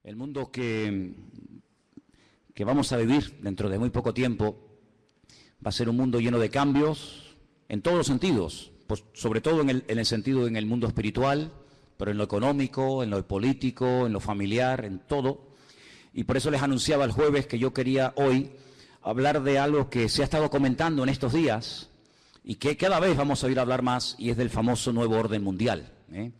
El mundo que vamos a vivir dentro de muy poco tiempo va a ser un mundo lleno de cambios en todos los sentidos, pues sobre todo en el sentido en el mundo espiritual, pero en lo económico, en lo político, en lo familiar, en todo. Y por eso les anunciaba el jueves que yo quería hoy hablar de algo que se ha estado comentando en estos días y que cada vez vamos a oír hablar más, y es del famoso nuevo orden mundial, ¿eh?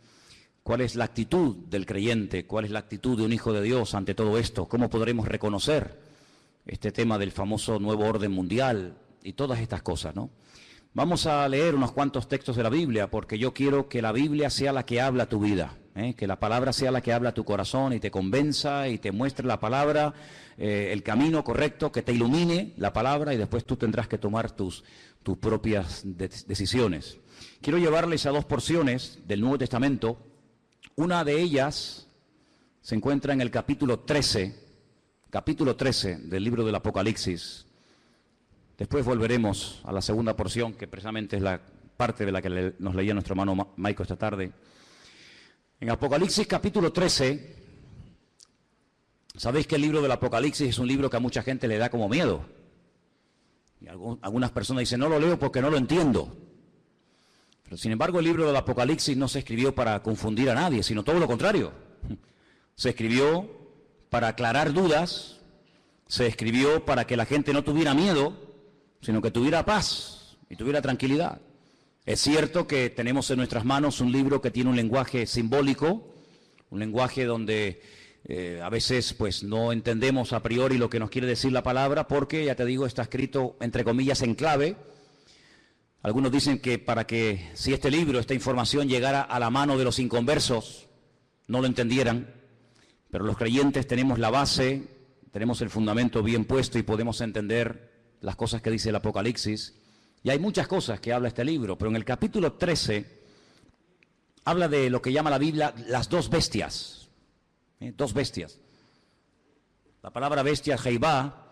¿Cuál es la actitud del creyente? ¿Cuál es la actitud de un hijo de Dios ante todo esto? ¿Cómo podremos reconocer este tema del famoso nuevo orden mundial y todas estas cosas, ¿no? Vamos a leer unos cuantos textos de la Biblia, porque yo quiero que la Biblia sea la que habla tu vida, ¿eh? Que la palabra sea la que habla tu corazón y te convenza y te muestre la palabra, el camino correcto, que te ilumine la palabra, y después tú tendrás que tomar tus propias decisiones. Quiero llevarles a dos porciones del Nuevo Testamento. Una de ellas se encuentra en el capítulo 13 del libro del Apocalipsis. Después volveremos a la segunda porción, que precisamente es la parte de la que nos leía nuestro hermano Maico esta tarde. En Apocalipsis capítulo 13, sabéis que el libro del Apocalipsis es un libro que a mucha gente le da como miedo. Y algunas personas dicen, no lo leo porque no lo entiendo. Pero sin embargo el libro del Apocalipsis no se escribió para confundir a nadie, sino todo lo contrario. Se escribió para aclarar dudas, se escribió para que la gente no tuviera miedo, sino que tuviera paz y tuviera tranquilidad. Es cierto que tenemos en nuestras manos un libro que tiene un lenguaje simbólico, un lenguaje donde a veces pues no entendemos a priori lo que nos quiere decir la palabra, porque, ya te digo, está escrito entre comillas en clave. Algunos dicen que para que, si este libro, esta información llegara a la mano de los inconversos, no lo entendieran, pero los creyentes tenemos la base, tenemos el fundamento bien puesto y podemos entender las cosas que dice el Apocalipsis. Y hay muchas cosas que habla este libro, pero en el capítulo 13 habla de lo que llama la Biblia las dos bestias. Dos bestias. La palabra bestia es Jehová.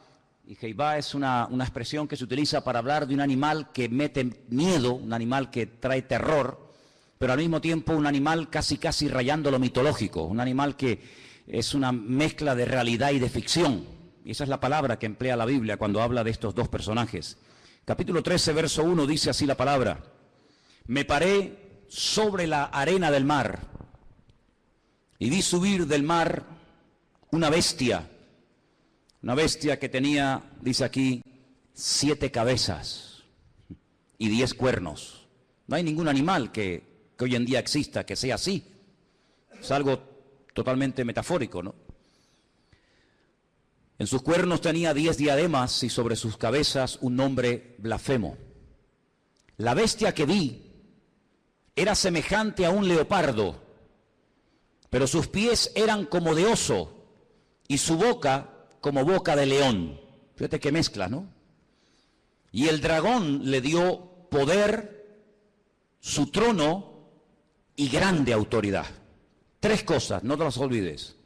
Y Jehová es una expresión que se utiliza para hablar de un animal que mete miedo, un animal que trae terror, pero al mismo tiempo un animal casi rayando lo mitológico, un animal que es una mezcla de realidad y de ficción. Y esa es la palabra que emplea la Biblia cuando habla de estos dos personajes. Capítulo 13, verso 1, dice así la palabra: me paré sobre la arena del mar y vi subir del mar una bestia que tenía, dice aquí, 7 cabezas y 10 cuernos. No hay ningún animal que hoy en día exista que sea así. Es algo totalmente metafórico, ¿no? En sus cuernos tenía 10 diademas y sobre sus cabezas un nombre blasfemo. La bestia que vi era semejante a un leopardo, pero sus pies eran como de oso y su boca como boca de león. Fíjate qué mezcla, ¿no? Y el dragón le dio poder, su trono y grande autoridad. 3 cosas, no te las olvides: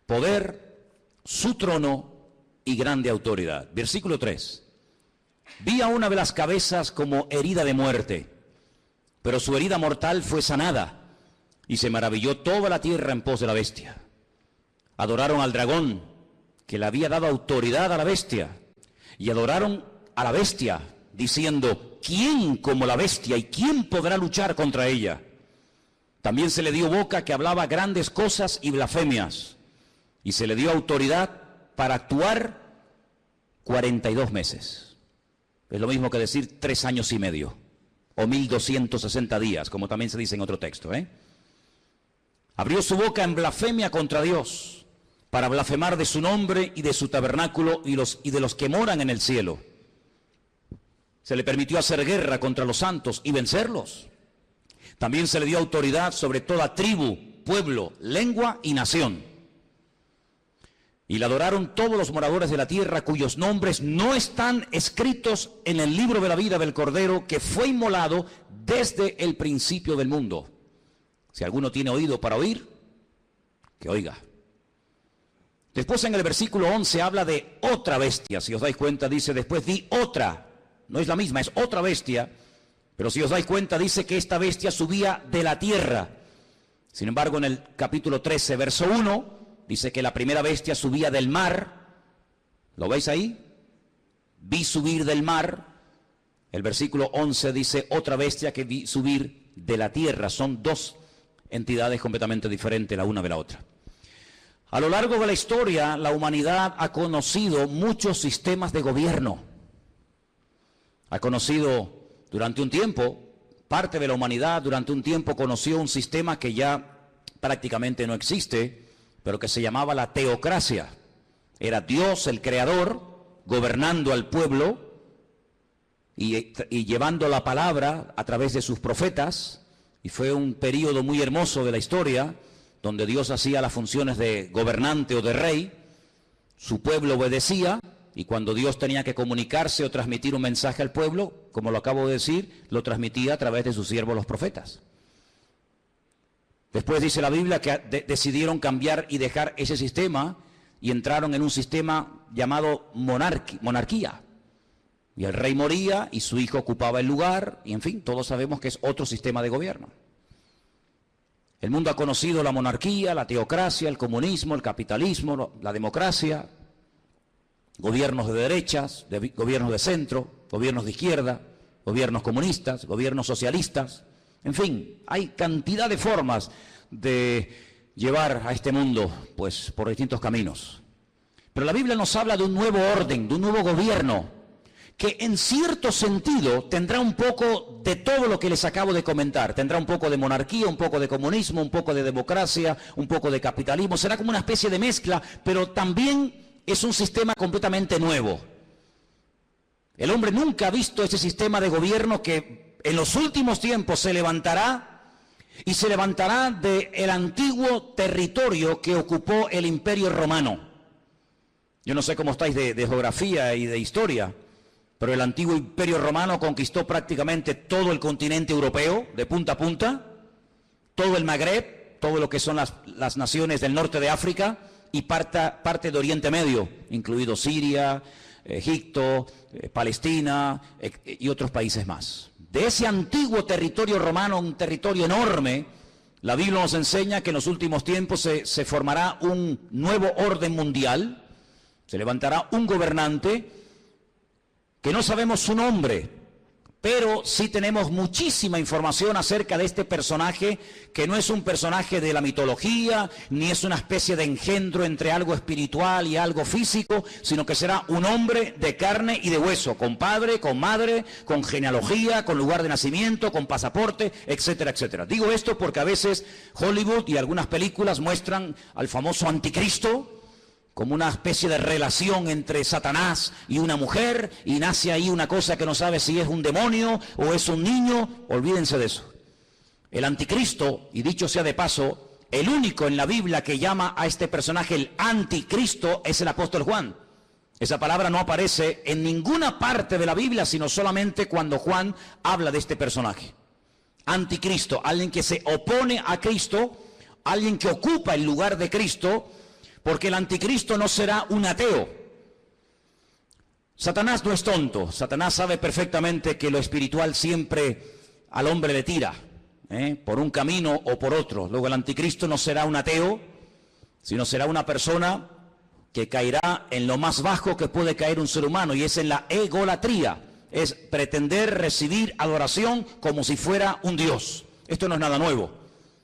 poder, su trono y grande autoridad. Versículo 3. Vi a una de las cabezas como herida de muerte, pero su herida mortal fue sanada, y se maravilló toda la tierra en pos de la bestia. Adoraron al dragón, que le había dado autoridad a la bestia, y adoraron a la bestia, diciendo: ¿quién como la bestia y quién podrá luchar contra ella? También se le dio boca que hablaba grandes cosas y blasfemias, y se le dio autoridad para actuar 42 meses. Es lo mismo que decir 3 años y medio, o 1260 días, como también se dice en otro texto, ¿eh? Abrió su boca en blasfemia contra Dios, para blasfemar de su nombre y de su tabernáculo y de los que moran en el cielo. Se le permitió hacer guerra contra los santos y vencerlos. También se le dio autoridad sobre toda tribu, pueblo, lengua y nación. Y le adoraron todos los moradores de la tierra, cuyos nombres no están escritos en el libro de la vida del Cordero, que fue inmolado desde el principio del mundo. Si alguno tiene oído para oír, que oiga. Después en el versículo 11 habla de otra bestia. Si os dais cuenta, dice: después vi otra. No es la misma, es otra bestia. Pero si os dais cuenta, dice que esta bestia subía de la tierra. Sin embargo, en el capítulo 13, verso 1, dice que la primera bestia subía del mar. ¿Lo veis ahí? Vi subir del mar. El versículo 11 dice otra bestia que vi subir de la tierra. Son dos entidades completamente diferentes la una de la otra. A lo largo de la historia, la humanidad ha conocido muchos sistemas de gobierno. Ha conocido durante un tiempo, parte de la humanidad durante un tiempo conoció un sistema que ya prácticamente no existe, pero que se llamaba la teocracia. Era Dios, el creador, gobernando al pueblo y llevando la palabra a través de sus profetas. Y fue un periodo muy hermoso de la historia, donde Dios hacía las funciones de gobernante o de rey, su pueblo obedecía, y cuando Dios tenía que comunicarse o transmitir un mensaje al pueblo, como lo acabo de decir, lo transmitía a través de sus siervos los profetas. Después dice la Biblia que decidieron cambiar y dejar ese sistema y entraron en un sistema llamado monarquía. Y el rey moría y su hijo ocupaba el lugar, y en fin, todos sabemos que es otro sistema de gobierno. El mundo ha conocido la monarquía, la teocracia, el comunismo, el capitalismo, la democracia, gobiernos de derechas, gobiernos de centro, gobiernos de izquierda, gobiernos comunistas, gobiernos socialistas. En fin, hay cantidad de formas de llevar a este mundo, pues, por distintos caminos. Pero la Biblia nos habla de un nuevo orden, de un nuevo gobierno, que en cierto sentido tendrá un poco de todo lo que les acabo de comentar. Tendrá un poco de monarquía, un poco de comunismo, un poco de democracia, un poco de capitalismo. Será como una especie de mezcla, pero también es un sistema completamente nuevo. El hombre nunca ha visto ese sistema de gobierno que en los últimos tiempos se levantará, y se levantará del antiguo territorio que ocupó el Imperio Romano. Yo no sé cómo estáis de geografía y de historia, pero el antiguo Imperio Romano conquistó prácticamente todo el continente europeo, de punta a punta, todo el Magreb, todo lo que son las naciones del norte de África y parte de Oriente Medio, incluido Siria, Egipto, Palestina y otros países más. De ese antiguo territorio romano, un territorio enorme, la Biblia nos enseña que en los últimos tiempos se formará un nuevo orden mundial, se levantará un gobernante que no sabemos su nombre, pero sí tenemos muchísima información acerca de este personaje, que no es un personaje de la mitología, ni es una especie de engendro entre algo espiritual y algo físico, sino que será un hombre de carne y de hueso, con padre, con madre, con genealogía, con lugar de nacimiento, con pasaporte, etcétera, etcétera. Digo esto porque a veces Hollywood y algunas películas muestran al famoso anticristo como una especie de relación entre Satanás y una mujer, y nace ahí una cosa que no sabe si es un demonio o es un niño. Olvídense de eso. El anticristo, y dicho sea de paso, el único en la Biblia que llama a este personaje el anticristo es el apóstol Juan. Esa palabra no aparece en ninguna parte de la Biblia, sino solamente cuando Juan habla de este personaje. Anticristo, alguien que se opone a Cristo, alguien que ocupa el lugar de Cristo, porque el anticristo no será un ateo. Satanás no es tonto. Satanás sabe perfectamente que lo espiritual siempre al hombre le tira, por un camino o por otro. Luego el anticristo no será un ateo, sino será una persona que caerá en lo más bajo que puede caer un ser humano, y es en la egolatría. Es pretender recibir adoración como si fuera un dios. Esto no es nada nuevo.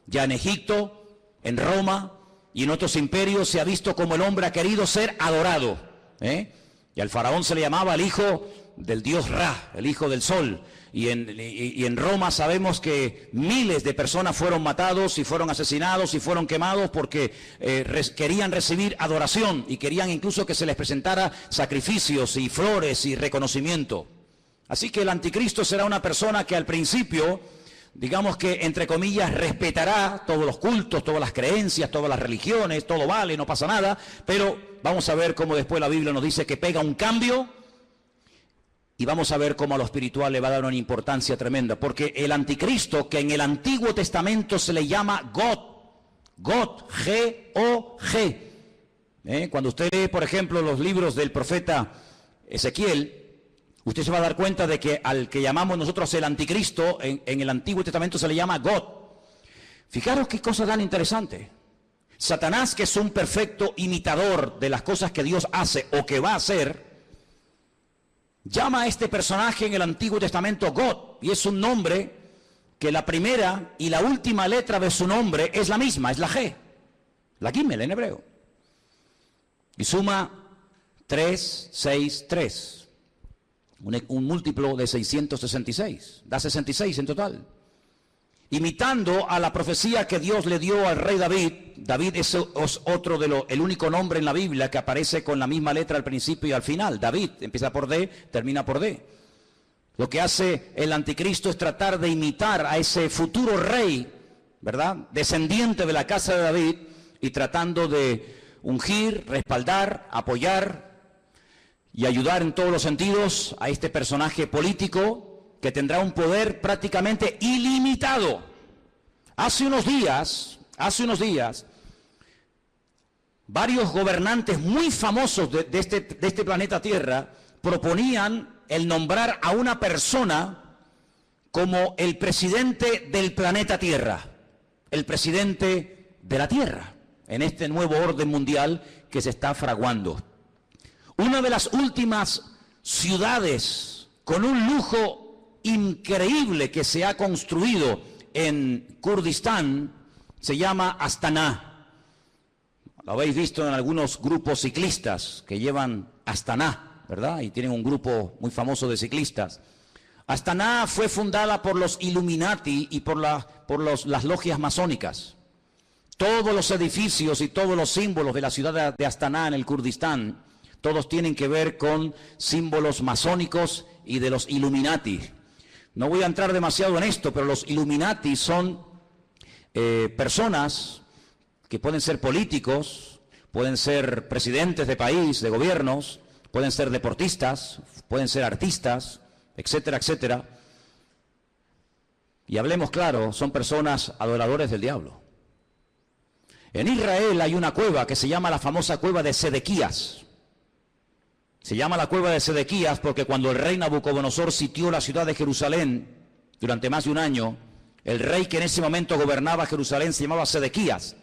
Ya en Egipto, en Roma y en otros imperios se ha visto como el hombre ha querido ser adorado. Y al faraón se le llamaba el hijo del dios Ra, el hijo del sol. Y en Roma sabemos que miles de personas fueron matados y fueron asesinados y fueron quemados porque querían recibir adoración y querían incluso que se les presentara sacrificios y flores y reconocimiento. Así que el anticristo será una persona que al principio, digamos que, entre comillas, respetará todos los cultos, todas las creencias, todas las religiones, todo vale, no pasa nada, pero vamos a ver cómo después la Biblia nos dice que pega un cambio, y vamos a ver cómo a lo espiritual le va a dar una importancia tremenda, porque el anticristo, que en el Antiguo Testamento se le llama God, G-O-G. Cuando usted lee, por ejemplo, los libros del profeta Ezequiel, usted se va a dar cuenta de que al que llamamos nosotros el anticristo, en el Antiguo Testamento se le llama God. Fijaros qué cosa tan interesante. Satanás, que es un perfecto imitador de las cosas que Dios hace o que va a hacer, llama a este personaje en el Antiguo Testamento God, y es un nombre que la primera y la última letra de su nombre es la misma, es la G, la Gimel en hebreo. Y suma 3, 6, 3, un múltiplo de 666, da 66 en total. Imitando a la profecía que Dios le dio al rey David. David es otro el único nombre en la Biblia que aparece con la misma letra al principio y al final. David empieza por D, termina por D. Lo que hace el anticristo es tratar de imitar a ese futuro rey, ¿verdad?, descendiente de la casa de David, y tratando de ungir, respaldar, apoyar y ayudar en todos los sentidos a este personaje político que tendrá un poder prácticamente ilimitado. Hace unos días, varios gobernantes muy famosos de este planeta Tierra proponían el nombrar a una persona como el presidente del planeta Tierra, el presidente de la Tierra, en este nuevo orden mundial que se está fraguando. Una de las últimas ciudades con un lujo increíble que se ha construido en Kurdistán se llama Astana. Lo habéis visto en algunos grupos ciclistas que llevan Astana, ¿verdad? Y tienen un grupo muy famoso de ciclistas. Astana fue fundada por los Illuminati y por las logias masónicas. Todos los edificios y todos los símbolos de la ciudad de Astana en el Kurdistán, todos tienen que ver con símbolos masónicos y de los Illuminati. No voy a entrar demasiado en esto, pero los Illuminati son personas que pueden ser políticos, pueden ser presidentes de país, de gobiernos, pueden ser deportistas, pueden ser artistas, etcétera, etcétera. Y hablemos claro, son personas adoradores del diablo. En Israel hay una cueva que se llama la famosa cueva de Sedequías. Se llama la cueva de Sedequías porque cuando el rey Nabucodonosor sitió la ciudad de Jerusalén durante más de un año, el rey que en ese momento gobernaba Jerusalén se llamaba Sedequías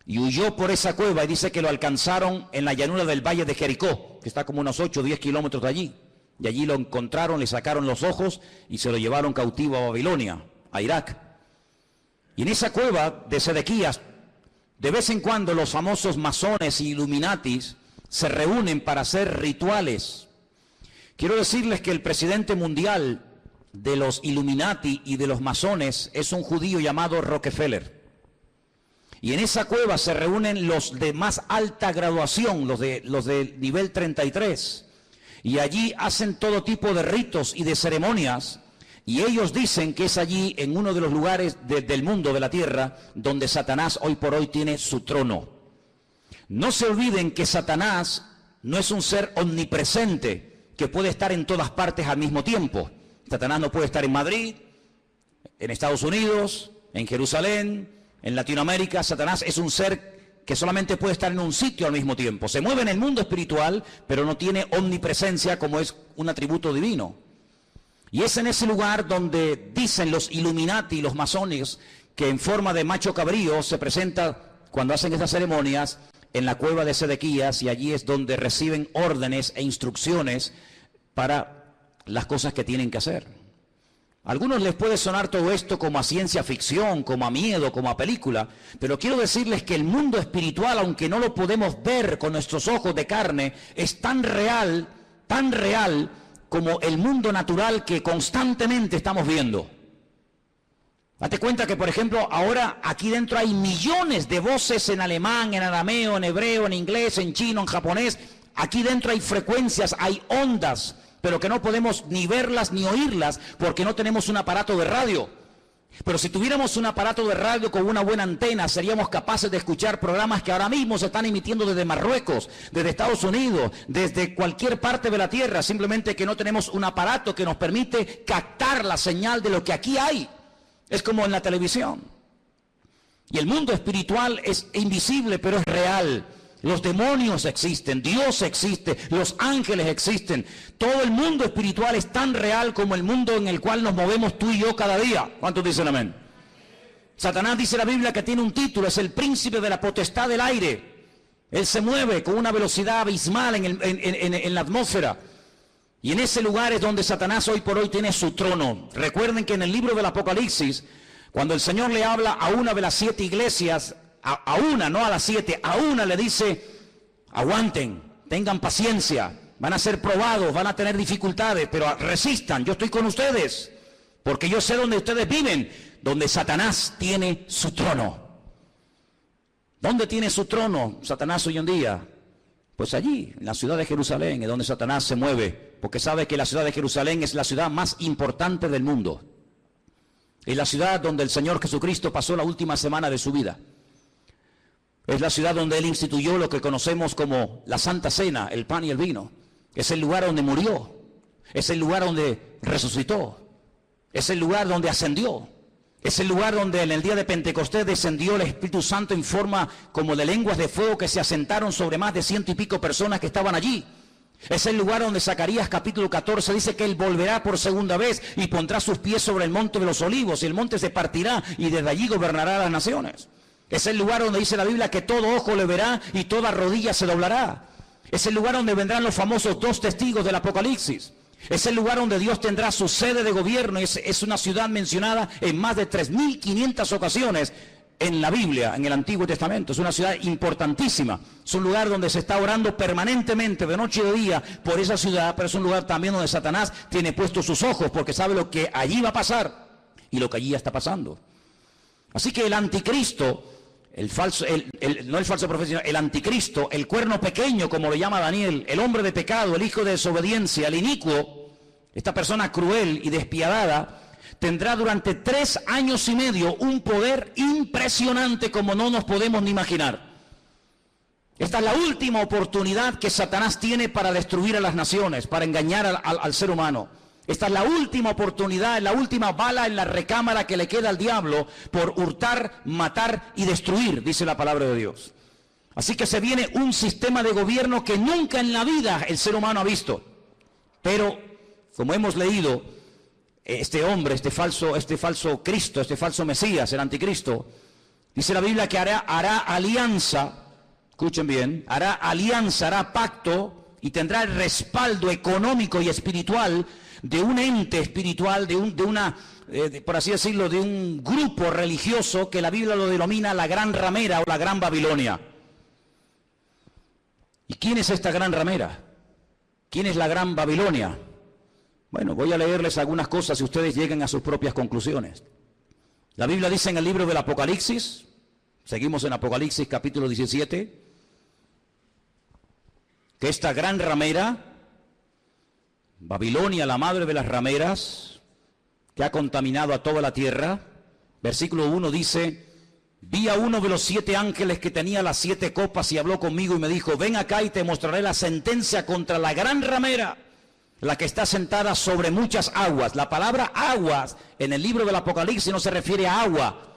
y huyó por esa cueva, y dice que lo alcanzaron en la llanura del valle de Jericó, que está como unos 8 o 10 kilómetros de allí, y allí lo encontraron, le sacaron los ojos y se lo llevaron cautivo a Babilonia, a Irak. Y en esa cueva de Sedequías, de vez en cuando los famosos masones y Illuminatis se reúnen para hacer rituales. Quiero decirles que el presidente mundial de los Illuminati y de los masones es un judío llamado Rockefeller. Y en esa cueva se reúnen los de más alta graduación, los de nivel 33. Y allí hacen todo tipo de ritos y de ceremonias. Y ellos dicen que es allí, en uno de los lugares del mundo, de la tierra, donde Satanás hoy por hoy tiene su trono. No se olviden que Satanás no es un ser omnipresente que puede estar en todas partes al mismo tiempo. Satanás no puede estar en Madrid, en Estados Unidos, en Jerusalén, en Latinoamérica. Satanás es un ser que solamente puede estar en un sitio al mismo tiempo. Se mueve en el mundo espiritual, pero no tiene omnipresencia como es un atributo divino. Y es en ese lugar donde dicen los Illuminati, los masones, que en forma de macho cabrío se presenta cuando hacen estas ceremonias en la cueva de Sedequías, y allí es donde reciben órdenes e instrucciones para las cosas que tienen que hacer. A algunos les puede sonar todo esto como a ciencia ficción, como a miedo, como a película, pero quiero decirles que el mundo espiritual, aunque no lo podemos ver con nuestros ojos de carne, es tan real como el mundo natural que constantemente estamos viendo. Date cuenta que, por ejemplo, ahora aquí dentro hay millones de voces en alemán, en arameo, en hebreo, en inglés, en chino, en japonés. Aquí dentro hay frecuencias, hay ondas, pero que no podemos ni verlas ni oírlas porque no tenemos un aparato de radio. Pero si tuviéramos un aparato de radio con una buena antena, seríamos capaces de escuchar programas que ahora mismo se están emitiendo desde Marruecos, desde Estados Unidos, desde cualquier parte de la tierra, simplemente que no tenemos un aparato que nos permite captar la señal de lo que aquí hay. Es como en la televisión. Y el mundo espiritual es invisible, pero es real. Los demonios existen, Dios existe, los ángeles existen. Todo el mundo espiritual es tan real como el mundo en el cual nos movemos tú y yo cada día. ¿Cuántos dicen amén? Satanás, dice la Biblia, que tiene un título, es el príncipe de la potestad del aire. Él se mueve con una velocidad abismal en la atmósfera. Y en ese lugar es donde Satanás hoy por hoy tiene su trono. Recuerden que en el libro del Apocalipsis, cuando el Señor le habla a una de las 7 iglesias, a una, no a las 7, a una le dice: aguanten, tengan paciencia, van a ser probados, van a tener dificultades, pero resistan, yo estoy con ustedes, porque yo sé dónde ustedes viven, donde Satanás tiene su trono. ¿Dónde tiene su trono Satanás hoy en día? Pues allí, en la ciudad de Jerusalén, es donde Satanás se mueve, porque sabe que la ciudad de Jerusalén es la ciudad más importante del mundo. Es la ciudad donde el Señor Jesucristo pasó la última semana de su vida. Es la ciudad donde Él instituyó lo que conocemos como la Santa Cena, el pan y el vino. Es el lugar donde murió. Es el lugar donde resucitó. Es el lugar donde ascendió. Es el lugar donde en el día de Pentecostés descendió el Espíritu Santo en forma como de lenguas de fuego que se asentaron sobre más de 100 y pico personas que estaban allí. Es el lugar donde Zacarías capítulo 14 dice que Él volverá por segunda vez y pondrá sus pies sobre el monte de los olivos, y el monte se partirá y desde allí gobernará a las naciones. Es el lugar donde dice la Biblia que todo ojo le verá y toda rodilla se doblará. Es el lugar donde vendrán los famosos 2 testigos del Apocalipsis. Es el lugar donde Dios tendrá su sede de gobierno. Es una ciudad mencionada en más de 3.500 ocasiones en la Biblia, en el Antiguo Testamento. Es una ciudad importantísima. Es un lugar donde se está orando permanentemente, de noche y de día, por esa ciudad, pero es un lugar también donde Satanás tiene puestos sus ojos, porque sabe lo que allí va a pasar y lo que allí ya está pasando. Así que el anticristo, no el falso profeta, sino el anticristo, el cuerno pequeño, como lo llama Daniel, el hombre de pecado, el hijo de desobediencia, el inicuo, esta persona cruel y despiadada, tendrá durante 3 años y medio un poder impresionante como no nos podemos ni imaginar. Esta es la última oportunidad que Satanás tiene para destruir a las naciones, para engañar al ser humano. Esta es la última oportunidad, la última bala en la recámara que le queda al diablo por hurtar, matar y destruir, dice la palabra de Dios. Así que se viene un sistema de gobierno que nunca en la vida el ser humano ha visto. Pero, como hemos leído, este hombre, este falso Cristo, este falso Mesías, el anticristo, dice la Biblia que hará alianza, escuchen bien, hará pacto y tendrá el respaldo económico y espiritual de un ente espiritual, por así decirlo, de un grupo religioso que la Biblia lo denomina la Gran Ramera o la Gran Babilonia. ¿Y quién es esta Gran Ramera? ¿Quién es la Gran Babilonia? Bueno, voy a leerles algunas cosas y ustedes lleguen a sus propias conclusiones. La Biblia dice en el libro del Apocalipsis, seguimos en Apocalipsis capítulo 17, que esta Gran Ramera, Babilonia, la madre de las rameras, que ha contaminado a toda la tierra, versículo 1 dice: vi a uno de los 7 ángeles que tenía las 7 copas y habló conmigo y me dijo: ven acá y te mostraré la sentencia contra la gran ramera, la que está sentada sobre muchas aguas. La palabra aguas en el libro del Apocalipsis no se refiere a agua,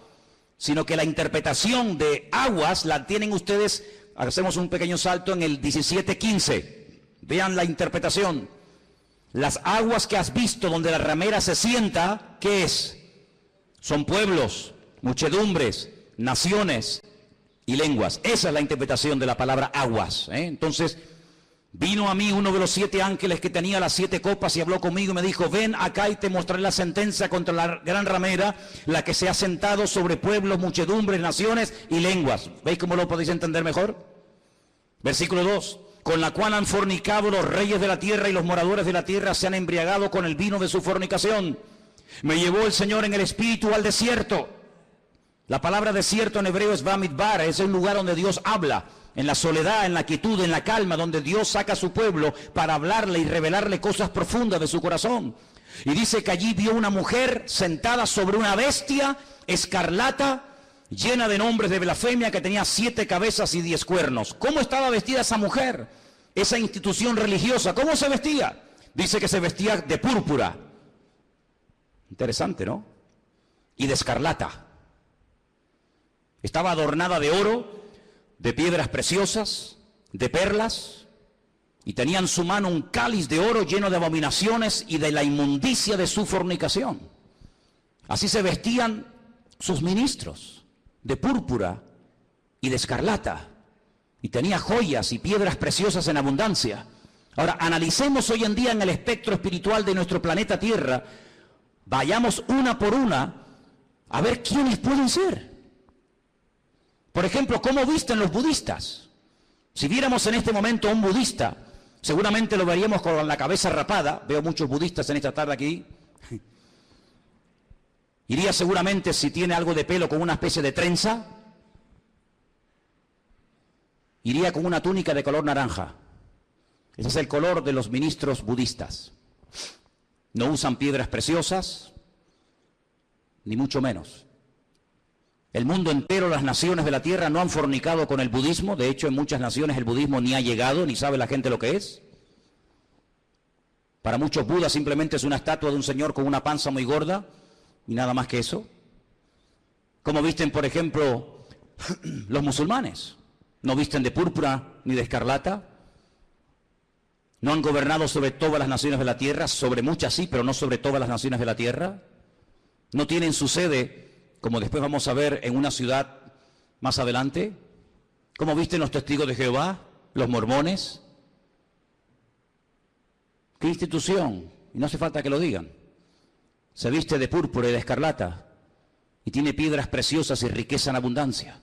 sino que la interpretación de aguas la tienen ustedes. Hacemos un pequeño salto en el 17:15. Vean la interpretación. Las aguas que has visto donde la ramera se sienta, ¿qué es? Son pueblos, muchedumbres, naciones y lenguas. Esa es la interpretación de la palabra aguas. Entonces, vino a mí uno de los 7 ángeles que tenía las 7 copas y habló conmigo y me dijo: ven acá y te mostraré la sentencia contra la gran ramera, la que se ha sentado sobre pueblos, muchedumbres, naciones y lenguas. ¿Veis cómo lo podéis entender mejor? Versículo 2. Con la cual han fornicado los reyes de la tierra y los moradores de la tierra se han embriagado con el vino de su fornicación. Me llevó el Señor en el espíritu al desierto. La palabra desierto en hebreo es Bamidbar, es un lugar donde Dios habla, en la soledad, en la quietud, en la calma, donde Dios saca a su pueblo para hablarle y revelarle cosas profundas de su corazón. Y dice que allí vio una mujer sentada sobre una bestia escarlata, llena de nombres de blasfemia, que tenía 7 cabezas y 10 cuernos. ¿Cómo estaba vestida esa mujer? Esa institución religiosa, ¿cómo se vestía? Dice que se vestía de púrpura. Interesante, ¿no? Y de escarlata. Estaba adornada de oro, de piedras preciosas, de perlas, y tenía en su mano un cáliz de oro lleno de abominaciones y de la inmundicia de su fornicación. Así se vestían sus ministros de púrpura y de escarlata, y tenía joyas y piedras preciosas en abundancia. Ahora, analicemos hoy en día en el espectro espiritual de nuestro planeta Tierra, vayamos una por una a ver quiénes pueden ser. Por ejemplo, ¿cómo visten los budistas? Si viéramos en este momento a un budista, seguramente lo veríamos con la cabeza rapada. Veo muchos budistas en esta tarde aquí. Iría seguramente, si tiene algo de pelo, con una especie de trenza. Iría con una túnica de color naranja. Ese es el color de los ministros budistas. No usan piedras preciosas, ni mucho menos. El mundo entero, las naciones de la tierra no han fornicado con el budismo. De hecho, en muchas naciones el budismo ni ha llegado, ni sabe la gente lo que es. Para muchos, Buda simplemente es una estatua de un señor con una panza muy gorda y nada más que eso. ¿Cómo visten, por ejemplo, los musulmanes? No visten de púrpura ni de escarlata. No han gobernado sobre todas las naciones de la tierra, sobre muchas sí, pero no sobre todas las naciones de la tierra. No tienen su sede, como después vamos a ver, en una ciudad más adelante. ¿Cómo visten los testigos de Jehová, los mormones? ¿Qué institución? Y no hace falta que lo digan. Se viste de púrpura y de escarlata y tiene piedras preciosas y riqueza en abundancia.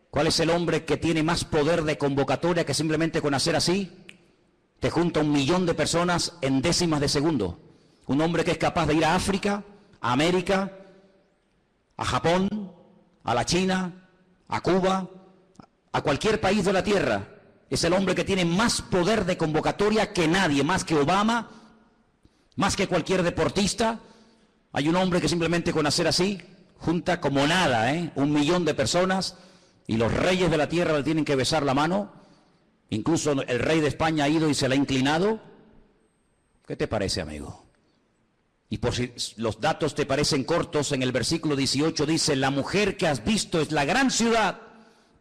¿Cuál es el hombre que tiene más poder de convocatoria que simplemente con hacer así te junta 1 millón de personas en décimas de segundo? Un hombre que es capaz de ir a África, a América, a Japón, a la China, a Cuba, a cualquier país de la tierra. Es el hombre que tiene más poder de convocatoria que nadie, más que Obama, más que cualquier deportista. Hay un hombre que simplemente con hacer así junta como nada, 1 millón de personas, y los reyes de la tierra le tienen que besar la mano. Incluso el rey de España ha ido y se le ha inclinado. ¿Qué te parece, amigo? Y por si los datos te parecen cortos, en el versículo 18 dice: la mujer que has visto es la gran ciudad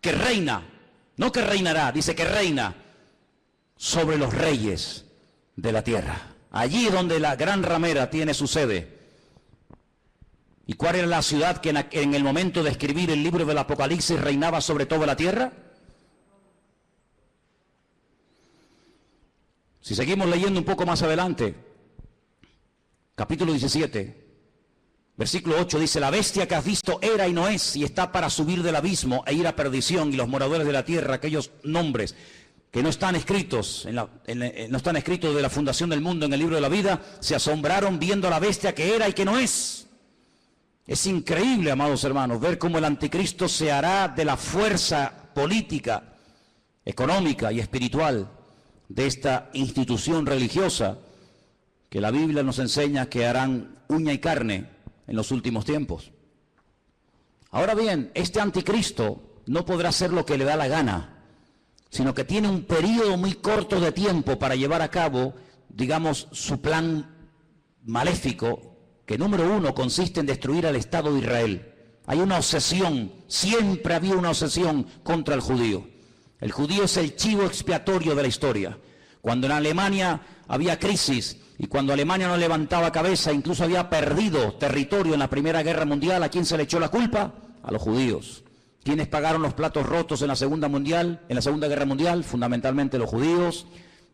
que reina, no que reinará, dice que reina sobre los reyes de la tierra. Allí donde la gran ramera tiene su sede. ¿Y cuál era la ciudad que en el momento de escribir el libro del Apocalipsis reinaba sobre toda la tierra? Si seguimos leyendo un poco más adelante, capítulo 17, versículo 8 dice: la bestia que has visto era y no es, y está para subir del abismo e ir a perdición, y los moradores de la tierra, aquellos nombres que no están escritos, no están escritos de la fundación del mundo en el libro de la vida, se asombraron viendo a la bestia que era y que no es. Es increíble, amados hermanos, ver cómo el anticristo se hará de la fuerza política, económica y espiritual de esta institución religiosa que la Biblia nos enseña que harán uña y carne en los últimos tiempos. Ahora bien, este anticristo no podrá hacer lo que le da la gana, sino que tiene un periodo muy corto de tiempo para llevar a cabo, digamos, su plan maléfico, que número 1 consiste en destruir al Estado de Israel. Hay una obsesión, siempre había una obsesión contra el judío. El judío es el chivo expiatorio de la historia. Cuando en Alemania había crisis y cuando Alemania no levantaba cabeza, incluso había perdido territorio en la Primera Guerra Mundial, ¿a quién se le echó la culpa? A los judíos. ¿Quiénes pagaron los platos rotos en la Segunda Guerra Mundial? Fundamentalmente los judíos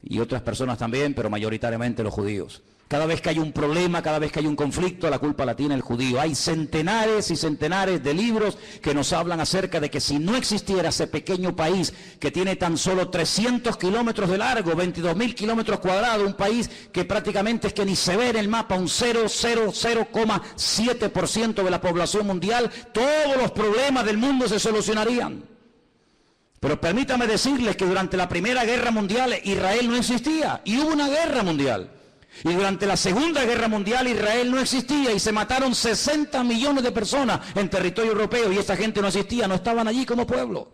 y otras personas también, pero mayoritariamente los judíos. Cada vez que hay un problema, cada vez que hay un conflicto, la culpa la tiene el judío. Hay centenares y centenares de libros que nos hablan acerca de que si no existiera ese pequeño país que tiene tan solo 300 kilómetros de largo, 22.000 kilómetros cuadrados, un país que prácticamente es que ni se ve en el mapa, un 0,7% de la población mundial, todos los problemas del mundo se solucionarían. Pero permítame decirles que durante la Primera Guerra Mundial Israel no existía y hubo una guerra mundial. Y durante la Segunda Guerra Mundial Israel no existía y se mataron 60 millones de personas en territorio europeo y esta gente no existía, no estaban allí como pueblo.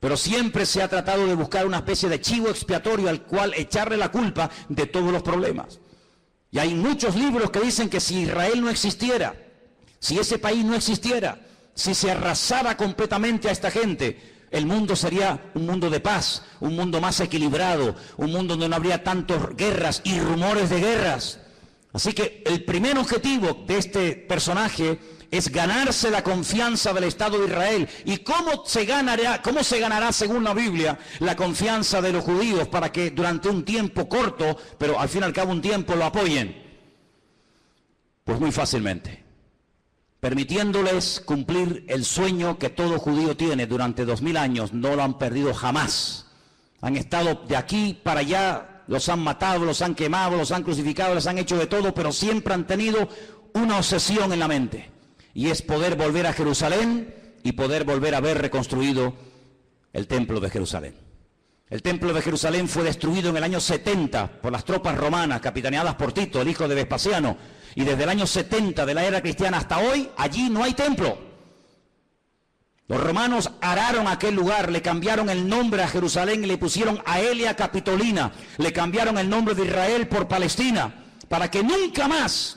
Pero siempre se ha tratado de buscar una especie de chivo expiatorio al cual echarle la culpa de todos los problemas. Y hay muchos libros que dicen que si Israel no existiera, si ese país no existiera, si se arrasara completamente a esta gente, el mundo sería un mundo de paz, un mundo más equilibrado, un mundo donde no habría tantas guerras y rumores de guerras. Así que el primer objetivo de este personaje es ganarse la confianza del Estado de Israel. ¿Y cómo se ganará según la Biblia la confianza de los judíos para que durante un tiempo corto, pero al fin y al cabo un tiempo, lo apoyen? Pues muy fácilmente, permitiéndoles cumplir el sueño que todo judío tiene durante 2000 años. No lo han perdido jamás. Han estado de aquí para allá, los han matado, los han quemado, los han crucificado, les han hecho de todo, pero siempre han tenido una obsesión en la mente. Y es poder volver a Jerusalén y poder volver a ver reconstruido el templo de Jerusalén. El templo de Jerusalén fue destruido en el año 70 por las tropas romanas, capitaneadas por Tito, el hijo de Vespasiano. Y desde el año 70 de la era cristiana hasta hoy, allí no hay templo. Los romanos araron aquel lugar, le cambiaron el nombre a Jerusalén y le pusieron Aelia Capitolina. Le cambiaron el nombre de Israel por Palestina, para que nunca más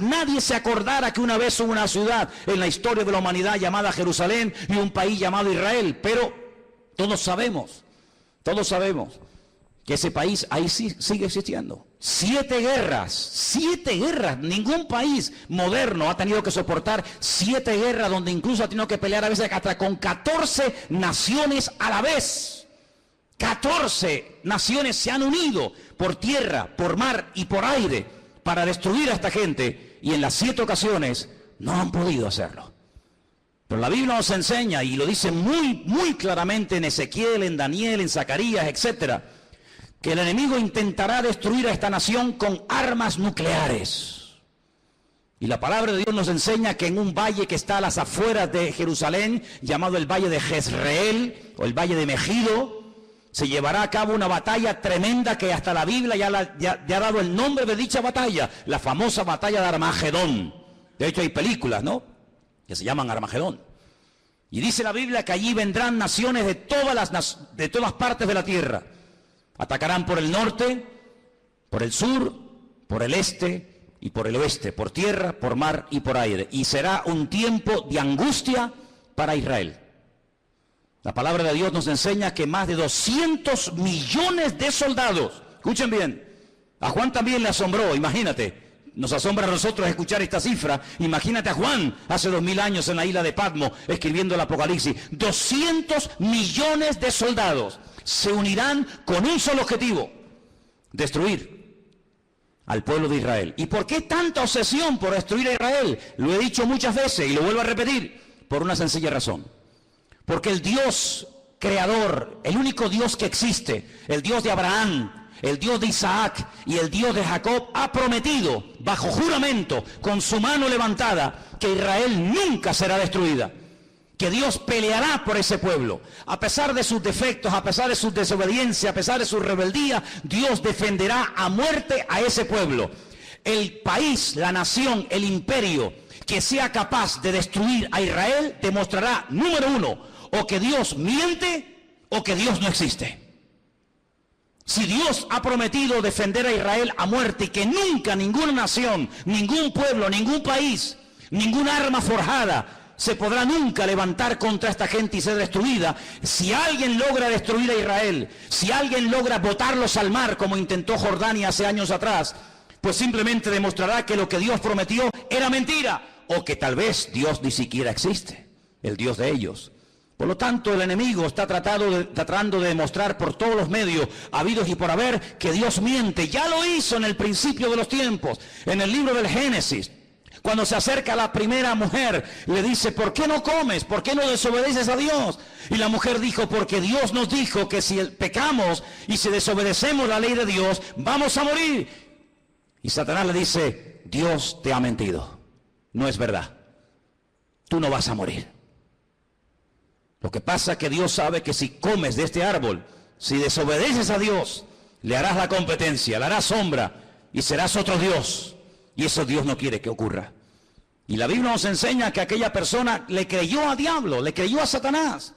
nadie se acordara que una vez hubo una ciudad en la historia de la humanidad llamada Jerusalén y un país llamado Israel. Pero todos sabemos que ese país ahí sí sigue existiendo. 7 guerras, ningún país moderno ha tenido que soportar 7 guerras, donde incluso ha tenido que pelear a veces hasta con 14 naciones a la vez. 14 naciones se han unido por tierra, por mar y por aire para destruir a esta gente, y en las 7 ocasiones no han podido hacerlo. Pero la Biblia nos enseña, y lo dice muy claramente en Ezequiel, en Daniel, en Zacarías, etcétera, que el enemigo intentará destruir a esta nación con armas nucleares. Y la palabra de Dios nos enseña que en un valle que está a las afueras de Jerusalén, llamado el Valle de Jezreel, o el Valle de Megido, se llevará a cabo una batalla tremenda que hasta la Biblia ya ha dado el nombre de dicha batalla, la famosa batalla de Armagedón. De hecho hay películas, ¿no?, que se llaman Armagedón. Y dice la Biblia que allí vendrán naciones de todas partes de la tierra. Atacarán por el norte, por el sur, por el este y por el oeste, por tierra, por mar y por aire. Y será un tiempo de angustia para Israel. La palabra de Dios nos enseña que más de 200 millones de soldados, escuchen bien, a Juan también le asombró, imagínate, nos asombra a nosotros escuchar esta cifra. Imagínate a Juan hace 2000 años en la isla de Patmos escribiendo el Apocalipsis. 200 millones de soldados se unirán con un solo objetivo: destruir al pueblo de Israel. ¿Y por qué tanta obsesión por destruir a Israel? Lo he dicho muchas veces y lo vuelvo a repetir, por una sencilla razón. Porque el Dios creador, el único Dios que existe, el Dios de Abraham, el Dios de Isaac y el Dios de Jacob, ha prometido bajo juramento, con su mano levantada, que Israel nunca será destruida, que Dios peleará por ese pueblo. A pesar de sus defectos, a pesar de su desobediencia, a pesar de su rebeldía, Dios defenderá a muerte a ese pueblo. El país, la nación, el imperio que sea capaz de destruir a Israel demostrará, número uno, o que Dios miente o que Dios no existe. Si Dios ha prometido defender a Israel a muerte y que nunca ninguna nación, ningún pueblo, ningún país, ninguna arma forjada se podrá nunca levantar contra esta gente y ser destruida, si alguien logra destruir a Israel, si alguien logra botarlos al mar como intentó Jordania hace años atrás, pues simplemente demostrará que lo que Dios prometió era mentira, o que tal vez Dios ni siquiera existe, el Dios de ellos. Por lo tanto, el enemigo está tratando de demostrar por todos los medios habidos y por haber que Dios miente. Ya lo hizo en el principio de los tiempos, en el libro del Génesis. Cuando se acerca a la primera mujer, le dice: ¿por qué no comes? ¿Por qué no desobedeces a Dios? Y la mujer dijo: porque Dios nos dijo que si pecamos y si desobedecemos la ley de Dios, vamos a morir. Y Satanás le dice: Dios te ha mentido, no es verdad, tú no vas a morir. Lo que pasa es que Dios sabe que si comes de este árbol, si desobedeces a Dios, le harás la competencia, le harás sombra y serás otro Dios. Y eso Dios no quiere que ocurra. Y la Biblia nos enseña que aquella persona le creyó a diablo, le creyó a Satanás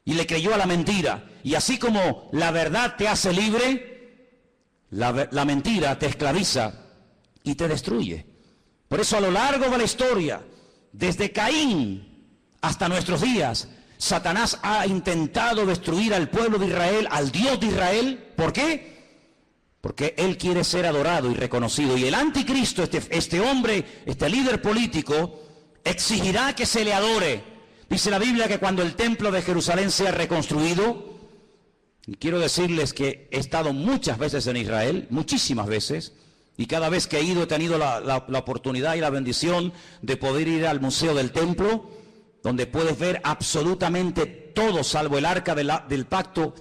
y le creyó a la mentira. Y así como la verdad te hace libre, la mentira te esclaviza y te destruye. Por eso a lo largo de la historia, desde Caín hasta nuestros días, Satanás ha intentado destruir al pueblo de Israel, al Dios de Israel. ¿Por qué? Porque él quiere ser adorado y reconocido. Y el anticristo, este hombre, este líder político, exigirá que se le adore. Dice la Biblia que cuando el templo de Jerusalén sea reconstruido, y quiero decirles que he estado muchas veces en Israel, muchísimas veces, y cada vez que he ido he tenido la oportunidad y la bendición de poder ir al Museo del Templo, donde puedes ver absolutamente todo, salvo el arca del pacto.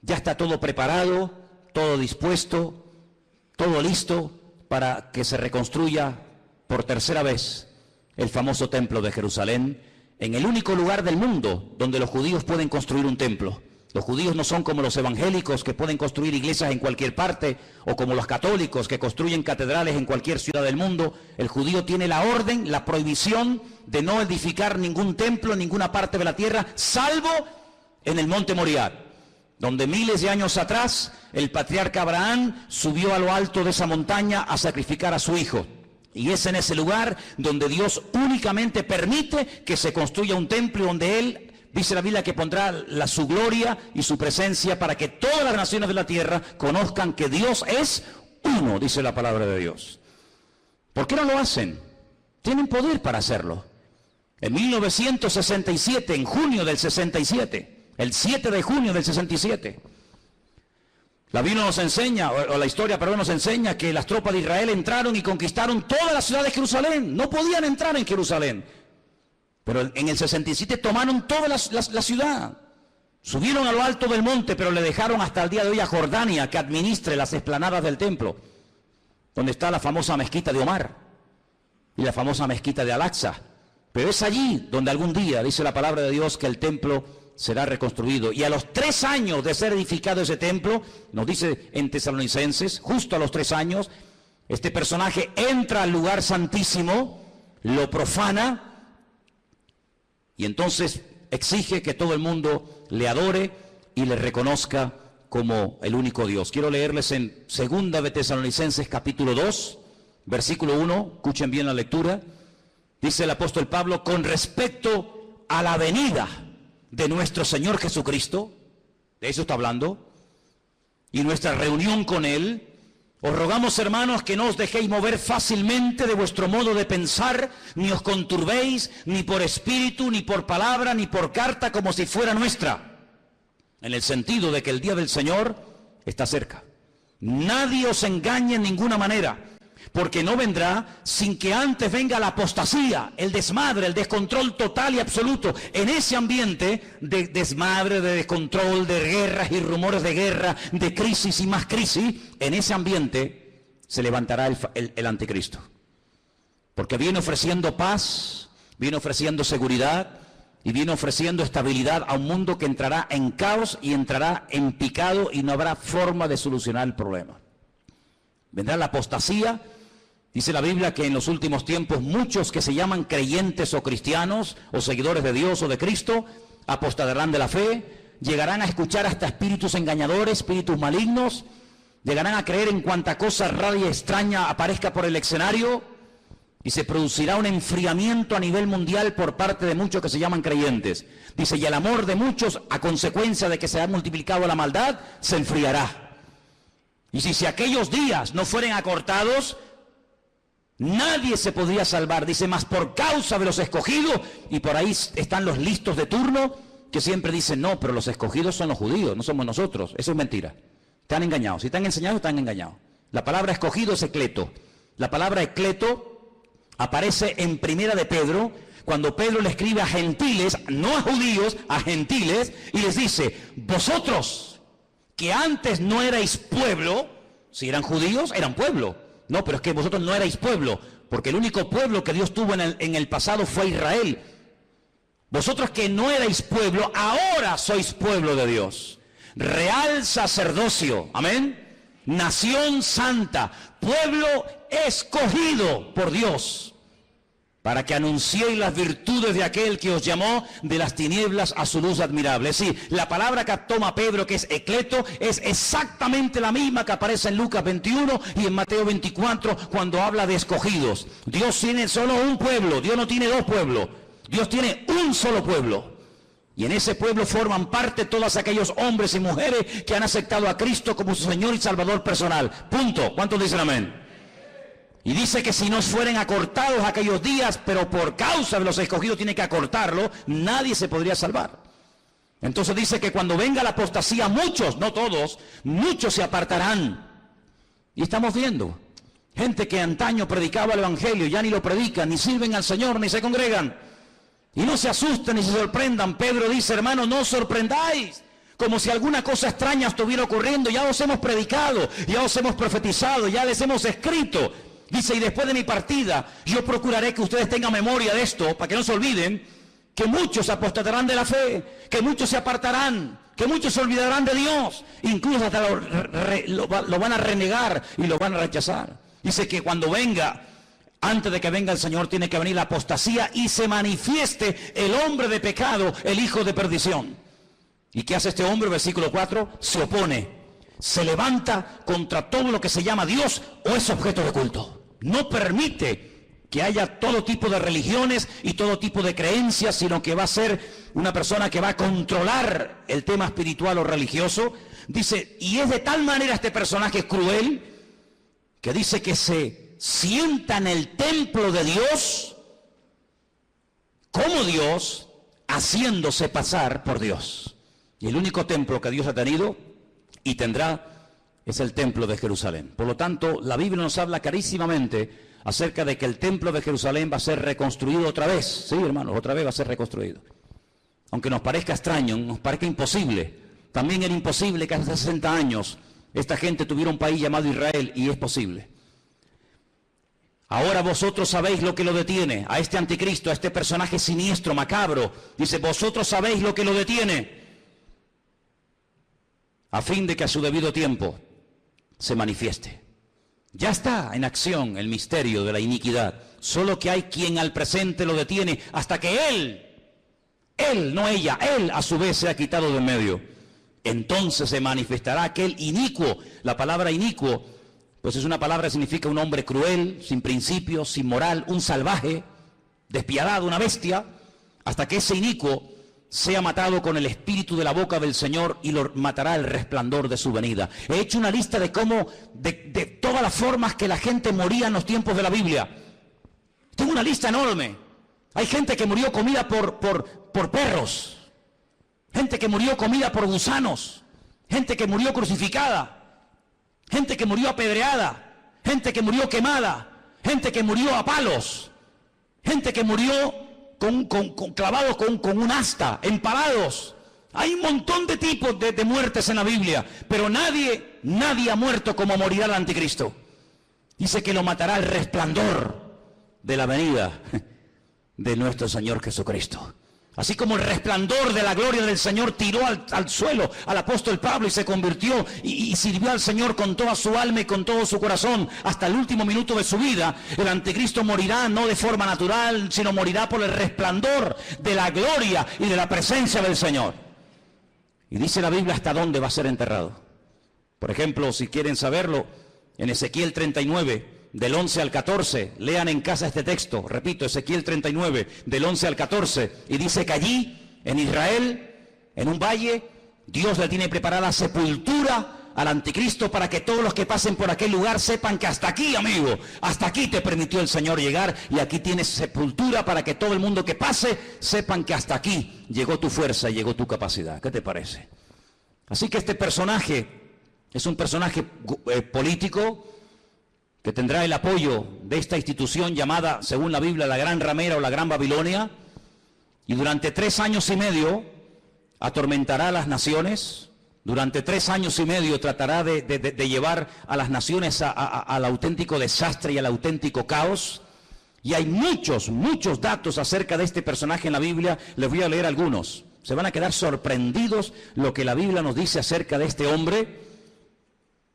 Ya está todo preparado, todo dispuesto, todo listo para que se reconstruya por tercera vez el famoso templo de Jerusalén, en el único lugar del mundo donde los judíos pueden construir un templo. Los judíos no son como los evangélicos que pueden construir iglesias en cualquier parte, o como los católicos que construyen catedrales en cualquier ciudad del mundo. El judío tiene la orden, la prohibición de no edificar ningún templo en ninguna parte de la tierra, salvo en el monte Moriah, donde miles de años atrás el patriarca Abraham subió a lo alto de esa montaña a sacrificar a su hijo. Y es en ese lugar donde Dios únicamente permite que se construya un templo, donde Él, dice la Biblia, que pondrá su gloria y su presencia para que todas las naciones de la tierra conozcan que Dios es uno, dice la palabra de Dios. ¿Por qué no lo hacen? Tienen poder para hacerlo. En 1967, en junio del 67, el 7 de junio del 67, la Biblia nos enseña, o la historia, perdón, nos enseña que las tropas de Israel entraron y conquistaron toda la ciudad de Jerusalén. No podían entrar en Jerusalén, pero en el 67 tomaron toda la ciudad. Subieron a lo alto del monte, pero le dejaron hasta el día de hoy a Jordania que administre las explanadas del templo, donde está la famosa mezquita de Omar y la famosa mezquita de Al-Aqsa. Pero es allí donde algún día, dice la palabra de Dios, que el templo será reconstruido. Y a los 3 años de ser edificado ese templo, nos dice en Tesalonicenses, justo a los 3 años, este personaje entra al lugar santísimo, lo profana, y entonces exige que todo el mundo le adore y le reconozca como el único Dios. Quiero leerles en 2 de Tesalonicenses capítulo 2, versículo 1, escuchen bien la lectura. Dice el apóstol Pablo: con respecto a la venida de nuestro Señor Jesucristo, de eso está hablando, y nuestra reunión con Él, os rogamos, hermanos, que no os dejéis mover fácilmente de vuestro modo de pensar, ni os conturbéis, ni por espíritu, ni por palabra, ni por carta, como si fuera nuestra, en el sentido de que el día del Señor está cerca. Nadie os engañe en ninguna manera, porque no vendrá sin que antes venga la apostasía, el desmadre, el descontrol total y absoluto. En ese ambiente de desmadre, de descontrol, de guerras y rumores de guerra, de crisis y más crisis, en ese ambiente se levantará el anticristo. Porque viene ofreciendo paz, viene ofreciendo seguridad y viene ofreciendo estabilidad a un mundo que entrará en caos y entrará en picado y no habrá forma de solucionar el problema. Vendrá la apostasía. Dice la Biblia que en los últimos tiempos muchos que se llaman creyentes o cristianos o seguidores de Dios o de Cristo apostatarán de la fe, llegarán a escuchar hasta espíritus engañadores, espíritus malignos, llegarán a creer en cuanta cosa rara y extraña aparezca por el escenario, y se producirá un enfriamiento a nivel mundial por parte de muchos que se llaman creyentes. Dice, y el amor de muchos, a consecuencia de que se ha multiplicado la maldad, se enfriará. Y si aquellos días no fueren acortados, nadie se podría salvar. Dice, más por causa de los escogidos, y por ahí están los listos de turno, que siempre dicen, no, pero los escogidos son los judíos, no somos nosotros. Eso es mentira. Están engañados. Si están enseñados, están engañados. La palabra escogido es ecleto. La palabra ecleto aparece en Primera de Pedro, cuando Pedro le escribe a gentiles, no a judíos, a gentiles, y les dice, vosotros que antes no erais pueblo, si eran judíos, eran pueblo. No, pero es que vosotros no erais pueblo, porque el único pueblo que Dios tuvo en el pasado fue Israel. Vosotros que no erais pueblo, ahora sois pueblo de Dios. Real sacerdocio, amén. Nación santa, pueblo escogido por Dios, para que anunciéis las virtudes de aquel que os llamó de las tinieblas a su luz admirable. Sí, la palabra que toma Pedro, que es ecleto, es exactamente la misma que aparece en Lucas 21 y en Mateo 24, cuando habla de escogidos. Dios tiene solo un pueblo, Dios no tiene dos pueblos, Dios tiene un solo pueblo. Y en ese pueblo forman parte todos aquellos hombres y mujeres que han aceptado a Cristo como su Señor y Salvador personal. Punto. ¿Cuántos dicen amén? Y dice que si no fueren acortados aquellos días, pero por causa de los escogidos tiene que acortarlo, nadie se podría salvar. Entonces dice que cuando venga la apostasía, muchos, no todos, muchos se apartarán. Y estamos viendo gente que antaño predicaba el evangelio, ya ni lo predican, ni sirven al Señor, ni se congregan. Y no se asusten ni se sorprendan. Pedro dice, hermanos, no os sorprendáis, como si alguna cosa extraña estuviera ocurriendo. Ya os hemos predicado, ya os hemos profetizado, ya les hemos escrito. Dice, y después de mi partida, yo procuraré que ustedes tengan memoria de esto, para que no se olviden, que muchos apostatarán de la fe, que muchos se apartarán, que muchos se olvidarán de Dios, incluso hasta lo van a renegar y lo van a rechazar. Dice que cuando venga, antes de que venga el Señor, tiene que venir la apostasía y se manifieste el hombre de pecado, el hijo de perdición. ¿Y qué hace este hombre? Versículo 4, se opone, se levanta contra todo lo que se llama Dios o es objeto de culto. No permite que haya todo tipo de religiones y todo tipo de creencias, sino que va a ser una persona que va a controlar el tema espiritual o religioso. Dice, y es de tal manera este personaje cruel, que dice que se sienta en el templo de Dios, como Dios, haciéndose pasar por Dios. Y el único templo que Dios ha tenido y tendrá es el templo de Jerusalén. Por lo tanto, la Biblia nos habla clarísimamente acerca de que el templo de Jerusalén va a ser reconstruido otra vez. Sí, hermanos, otra vez va a ser reconstruido. Aunque nos parezca extraño, nos parezca imposible. También era imposible que hace 60 años esta gente tuviera un país llamado Israel, y es posible. Ahora vosotros sabéis lo que lo detiene, a este anticristo, a este personaje siniestro, macabro. Dice, vosotros sabéis lo que lo detiene, a fin de que a su debido tiempo se manifieste. Ya está en acción el misterio de la iniquidad, solo que hay quien al presente lo detiene hasta que él, no ella, él a su vez se ha quitado de en medio. Entonces se manifestará aquel inicuo. La palabra inicuo, pues es una palabra que significa un hombre cruel, sin principios, sin moral, un salvaje, despiadado, una bestia, hasta que ese inicuo sea matado con el espíritu de la boca del Señor y lo matará el resplandor de su venida. He hecho una lista de cómo, de todas las formas que la gente moría en los tiempos de la Biblia. Tengo una lista enorme. Hay gente que murió comida por perros, gente que murió comida por gusanos, gente que murió crucificada, gente que murió apedreada, gente que murió quemada, gente que murió a palos, gente que murió clavados con un asta, empalados. Hay un montón de tipos de muertes en la Biblia, pero nadie ha muerto como morirá el anticristo. Dice que lo matará el resplandor de la venida de nuestro Señor Jesucristo. Así como el resplandor de la gloria del Señor tiró al suelo al apóstol Pablo y se convirtió y sirvió al Señor con toda su alma y con todo su corazón hasta el último minuto de su vida, el anticristo morirá no de forma natural, sino morirá por el resplandor de la gloria y de la presencia del Señor. Y dice la Biblia hasta dónde va a ser enterrado. Por ejemplo, si quieren saberlo, en Ezequiel 39, del 11 al 14, lean en casa este texto, repito, Ezequiel 39, del 11 al 14, y dice que allí, en Israel, en un valle, Dios le tiene preparada sepultura al anticristo para que todos los que pasen por aquel lugar sepan que hasta aquí, amigo, hasta aquí te permitió el Señor llegar, y aquí tienes sepultura para que todo el mundo que pase sepan que hasta aquí llegó tu fuerza y llegó tu capacidad. ¿Qué te parece? Así que este personaje es un personaje político, que tendrá el apoyo de esta institución llamada, según la Biblia, la Gran Ramera o la Gran Babilonia, y durante 3 años y medio atormentará a las naciones, durante 3 años y medio tratará de llevar a las naciones al auténtico desastre y al auténtico caos. Y hay muchos datos acerca de este personaje en la Biblia. Les voy a leer algunos. Se van a quedar sorprendidos lo que la Biblia nos dice acerca de este hombre.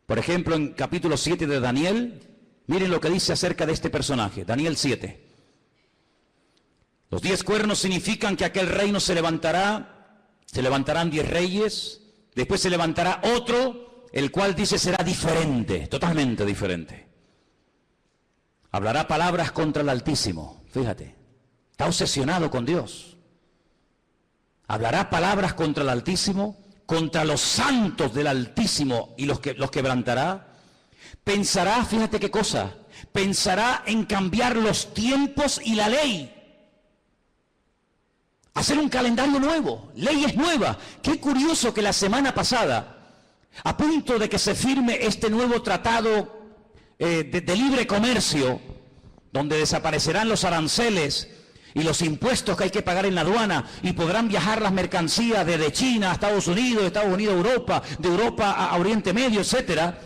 Por ejemplo, en capítulo 7 de Daniel, miren lo que dice acerca de este personaje, Daniel 7. Los 10 cuernos significan que aquel reino se levantarán 10 reyes, después se levantará otro, el cual dice será diferente, totalmente diferente. Hablará palabras contra el Altísimo, fíjate, está obsesionado con Dios. Hablará palabras contra el Altísimo, contra los santos del Altísimo y los quebrantará. Pensará, fíjate qué cosa, pensará en cambiar los tiempos y la ley. Hacer un calendario nuevo, leyes nuevas. Qué curioso que la semana pasada, a punto de que se firme este nuevo tratado de libre comercio, donde desaparecerán los aranceles y los impuestos que hay que pagar en la aduana, y podrán viajar las mercancías desde China a Estados Unidos, de Estados Unidos a Europa, de Europa a Oriente Medio, etcétera.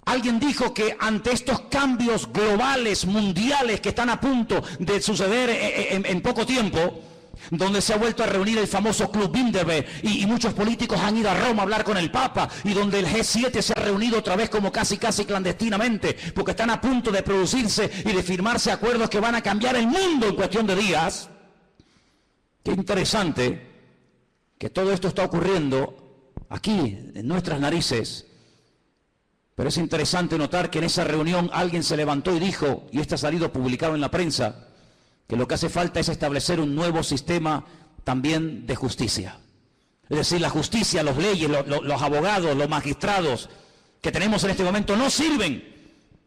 Alguien dijo que ante estos cambios globales, mundiales, que están a punto de suceder en poco tiempo, donde se ha vuelto a reunir el famoso Club Bilderberg y muchos políticos han ido a Roma a hablar con el Papa, y donde el G7 se ha reunido otra vez como casi clandestinamente, porque están a punto de producirse y de firmarse acuerdos que van a cambiar el mundo en cuestión de días. Qué interesante que todo esto está ocurriendo aquí, en nuestras narices. Pero es interesante notar que en esa reunión alguien se levantó y dijo, y esto ha salido publicado en la prensa, que lo que hace falta es establecer un nuevo sistema también de justicia. Es decir, la justicia, las leyes, los abogados, los magistrados que tenemos en este momento no sirven,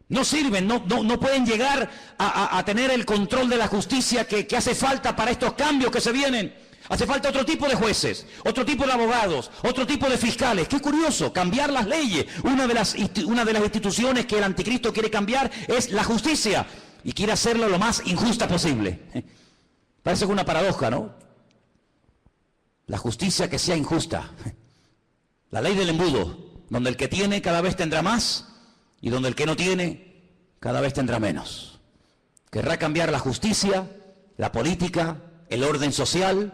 no pueden llegar a tener el control de la justicia que hace falta para estos cambios que se vienen. Hace falta otro tipo de jueces, otro tipo de abogados, otro tipo de fiscales. Qué curioso, cambiar las leyes. Una de las instituciones que el anticristo quiere cambiar es la justicia. Y quiere hacerlo lo más injusta posible. Parece una paradoja, ¿no? La justicia que sea injusta. La ley del embudo, donde el que tiene cada vez tendrá más y donde el que no tiene cada vez tendrá menos. Querrá cambiar la justicia, la política, el orden social.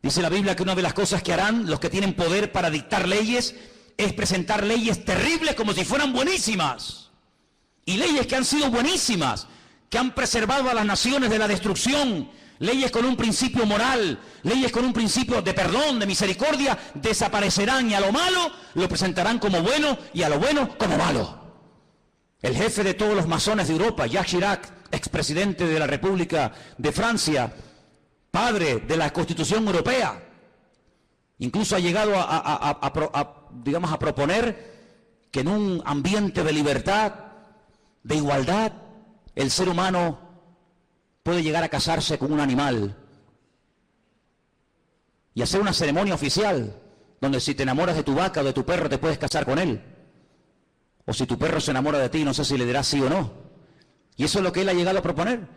Dice la Biblia que una de las cosas que harán los que tienen poder para dictar leyes es presentar leyes terribles como si fueran buenísimas. Y leyes que han sido buenísimas, que han preservado a las naciones de la destrucción, leyes con un principio moral, leyes con un principio de perdón, de misericordia, desaparecerán, y a lo malo lo presentarán como bueno y a lo bueno como malo. El jefe de todos los masones de Europa, Jacques Chirac, expresidente de la República de Francia, padre de la Constitución Europea, incluso ha llegado a proponer que en un ambiente de libertad, de igualdad, el ser humano puede llegar a casarse con un animal y hacer una ceremonia oficial donde si te enamoras de tu vaca o de tu perro te puedes casar con él. O si tu perro se enamora de ti, no sé si le dirás sí o no. Y eso es lo que él ha llegado a proponer.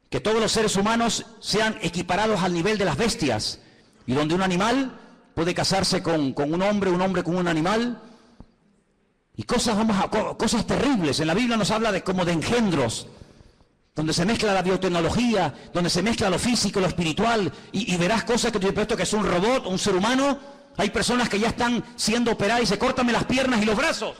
Que todos los seres humanos sean equiparados al nivel de las bestias. Y donde un animal puede casarse con un hombre con un animal. Y cosas terribles. En la Biblia nos habla como de engendros, donde se mezcla la biotecnología, donde se mezcla lo físico, lo espiritual, y verás cosas que te he puesto que es un robot, un ser humano. Hay personas que ya están siendo operadas y se córtame las piernas y los brazos.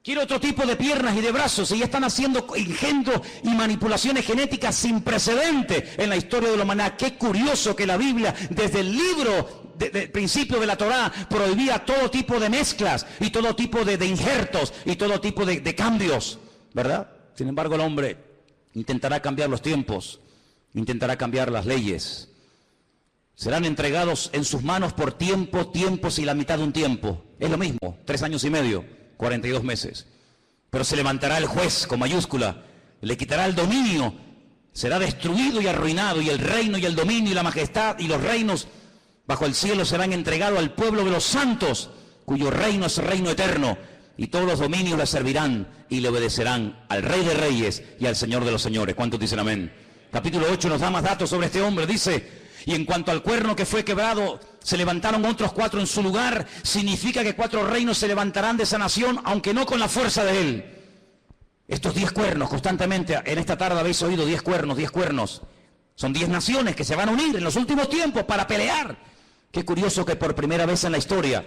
Quiero otro tipo de piernas y de brazos, y ya están haciendo engendros y manipulaciones genéticas sin precedente en la historia de la humanidad. Qué curioso que la Biblia, desde el libro del principio de la Torá, prohibía todo tipo de mezclas y todo tipo de injertos y todo tipo de cambios, ¿verdad? Sin embargo, el hombre intentará cambiar los tiempos, intentará cambiar las leyes. Serán entregados en sus manos por tiempos y la mitad de un tiempo. Es lo mismo, 3 años y medio, 42 meses. Pero se levantará el juez con mayúscula, le quitará el dominio, será destruido y arruinado, y el reino y el dominio y la majestad y los reinos bajo el cielo serán entregados al pueblo de los santos, cuyo reino es reino eterno, y todos los dominios le servirán y le obedecerán al Rey de Reyes y al Señor de los Señores. ¿Cuántos dicen amén? Capítulo 8 nos da más datos sobre este hombre. Dice: y en cuanto al cuerno que fue quebrado, se levantaron otros 4 en su lugar. Significa que 4 reinos se levantarán de esa nación, aunque no con la fuerza de él. Estos 10 cuernos, constantemente, en esta tarde habéis oído 10 cuernos, 10 cuernos. Son 10 naciones que se van a unir en los últimos tiempos para pelear. Qué curioso que por primera vez en la historia